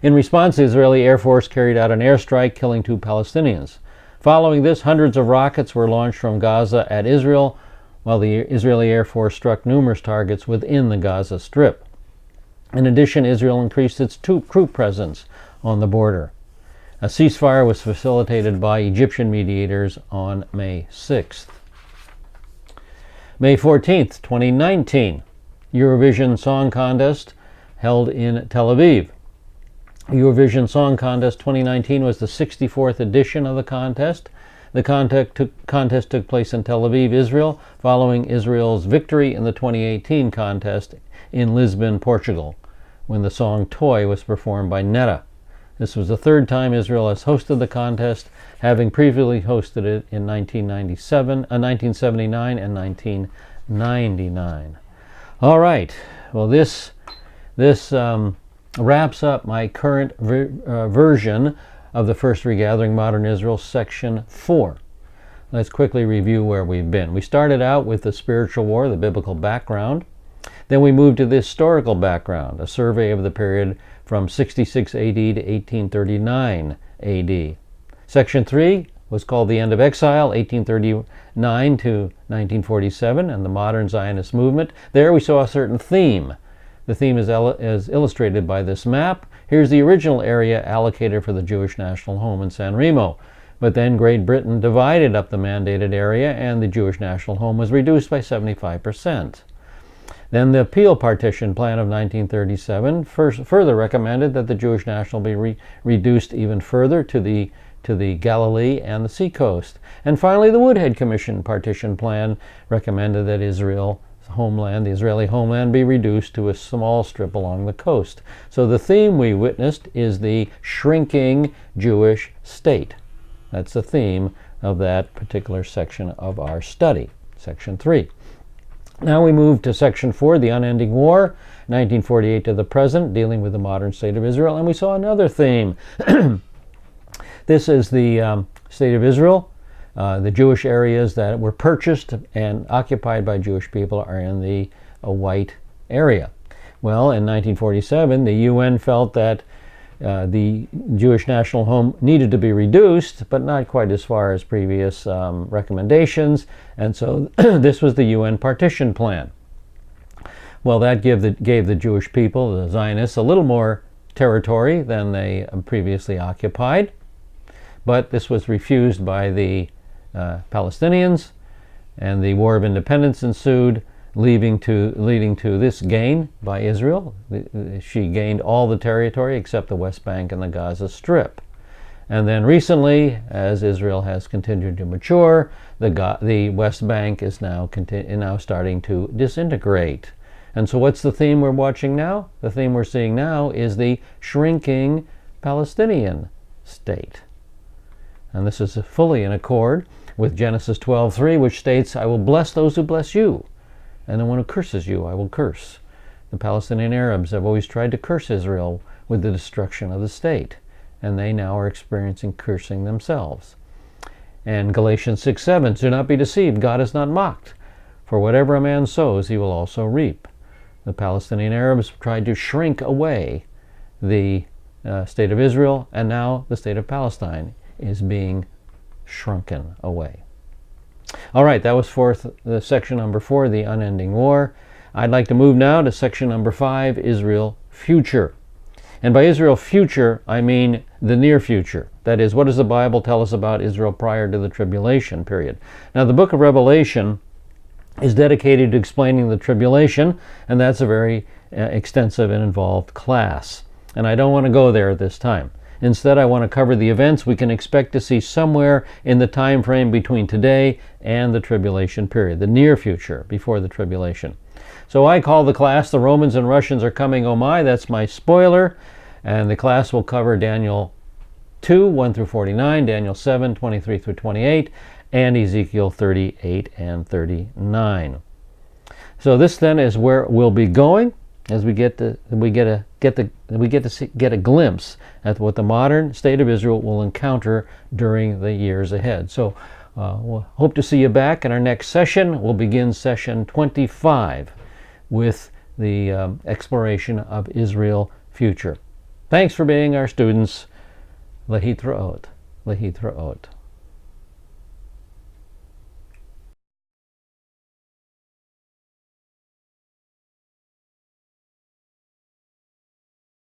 In response, the Israeli Air Force carried out an airstrike, killing 2 Palestinians. Following this, hundreds of rockets were launched from Gaza at Israel, while the Israeli Air Force struck numerous targets within the Gaza Strip. In addition, Israel increased its troop presence on the border. A ceasefire was facilitated by Egyptian mediators on May 6th. May 14th, 2019, Eurovision Song Contest held in Tel Aviv. Eurovision Song Contest 2019 was the 64th edition of the contest. The contest took place in Tel Aviv, Israel, following Israel's victory in the 2018 contest in Lisbon, Portugal, when the song Toy was performed by Netta. This was the third time Israel has hosted the contest, having previously hosted it in 1979 and 1999. All right. Well, this wraps up my current version of the First Regathering Modern Israel, Section 4. Let's quickly review where we've been. We started out with the spiritual war, the biblical background. Then we moved to the historical background, a survey of the period from 66 AD to 1839 AD. Section 3 was called The End of Exile, 1839 to 1947, and the modern Zionist movement. There we saw a certain theme. The theme is illustrated by this map. Here's the original area allocated for the Jewish National Home in San Remo. But then Great Britain divided up the mandated area, and the Jewish National Home was reduced by 75%. Then the Peel Partition Plan of 1937 further recommended that the Jewish National be reduced even further to the Galilee and the seacoast. And finally, the Woodhead Commission Partition Plan recommended that Israel's homeland, the Israeli homeland, be reduced to a small strip along the coast. So the theme we witnessed is the shrinking Jewish state. That's the theme of that particular section of our study, Section 3. Now we move to Section 4, the unending war, 1948 to the present, dealing with the modern state of Israel, and we saw another theme. This is the state of Israel. The Jewish areas that were purchased and occupied by Jewish people are in the white area. Well, in 1947, the UN felt that the Jewish National Home needed to be reduced, but not quite as far as previous recommendations, and so this was the UN Partition Plan. Well, that gave the Jewish people, the Zionists, a little more territory than they previously occupied, but this was refused by the Palestinians, and the War of Independence ensued, leading to this gain by Israel. She gained all the territory except the West Bank and the Gaza Strip. And then recently, as Israel has continued to mature, the West Bank is now starting to disintegrate. And so what's the theme we're watching now? The theme we're seeing now is the shrinking Palestinian state. And this is fully in accord with Genesis 12:3, which states, "I will bless those who bless you, and the one who curses you I will curse." The Palestinian Arabs have always tried to curse Israel with the destruction of the state, and they now are experiencing cursing themselves. And Galatians 6:7, "Do not be deceived, God is not mocked, for whatever a man sows he will also reap." The Palestinian Arabs tried to shrink away the state of Israel, and now the state of Palestine is being shrunken away. All right, that was for the section number 4, the unending war. I'd like to move now to section number 5, Israel future. And by Israel future, I mean the near future. That is, what does the Bible tell us about Israel prior to the tribulation period? Now, the book of Revelation is dedicated to explaining the tribulation, and that's a very extensive and involved class. And I don't want to go there at this time. Instead, I want to cover the events we can expect to see somewhere in the time frame between today and the tribulation period, the near future, before the tribulation. So I call the class, "The Romans and Russians Are Coming, Oh My." That's my spoiler. And the class will cover Daniel 2, 1 through 49, Daniel 7, 23 through 28, and Ezekiel 38 and 39. So this then is where we'll be going as we get a glimpse at what the modern state of Israel will encounter during the years ahead. So we'll hope to see you back in our next session. We'll begin session 25 with the exploration of Israel future. Thanks for being our students. Lehitraot. Lehitraot.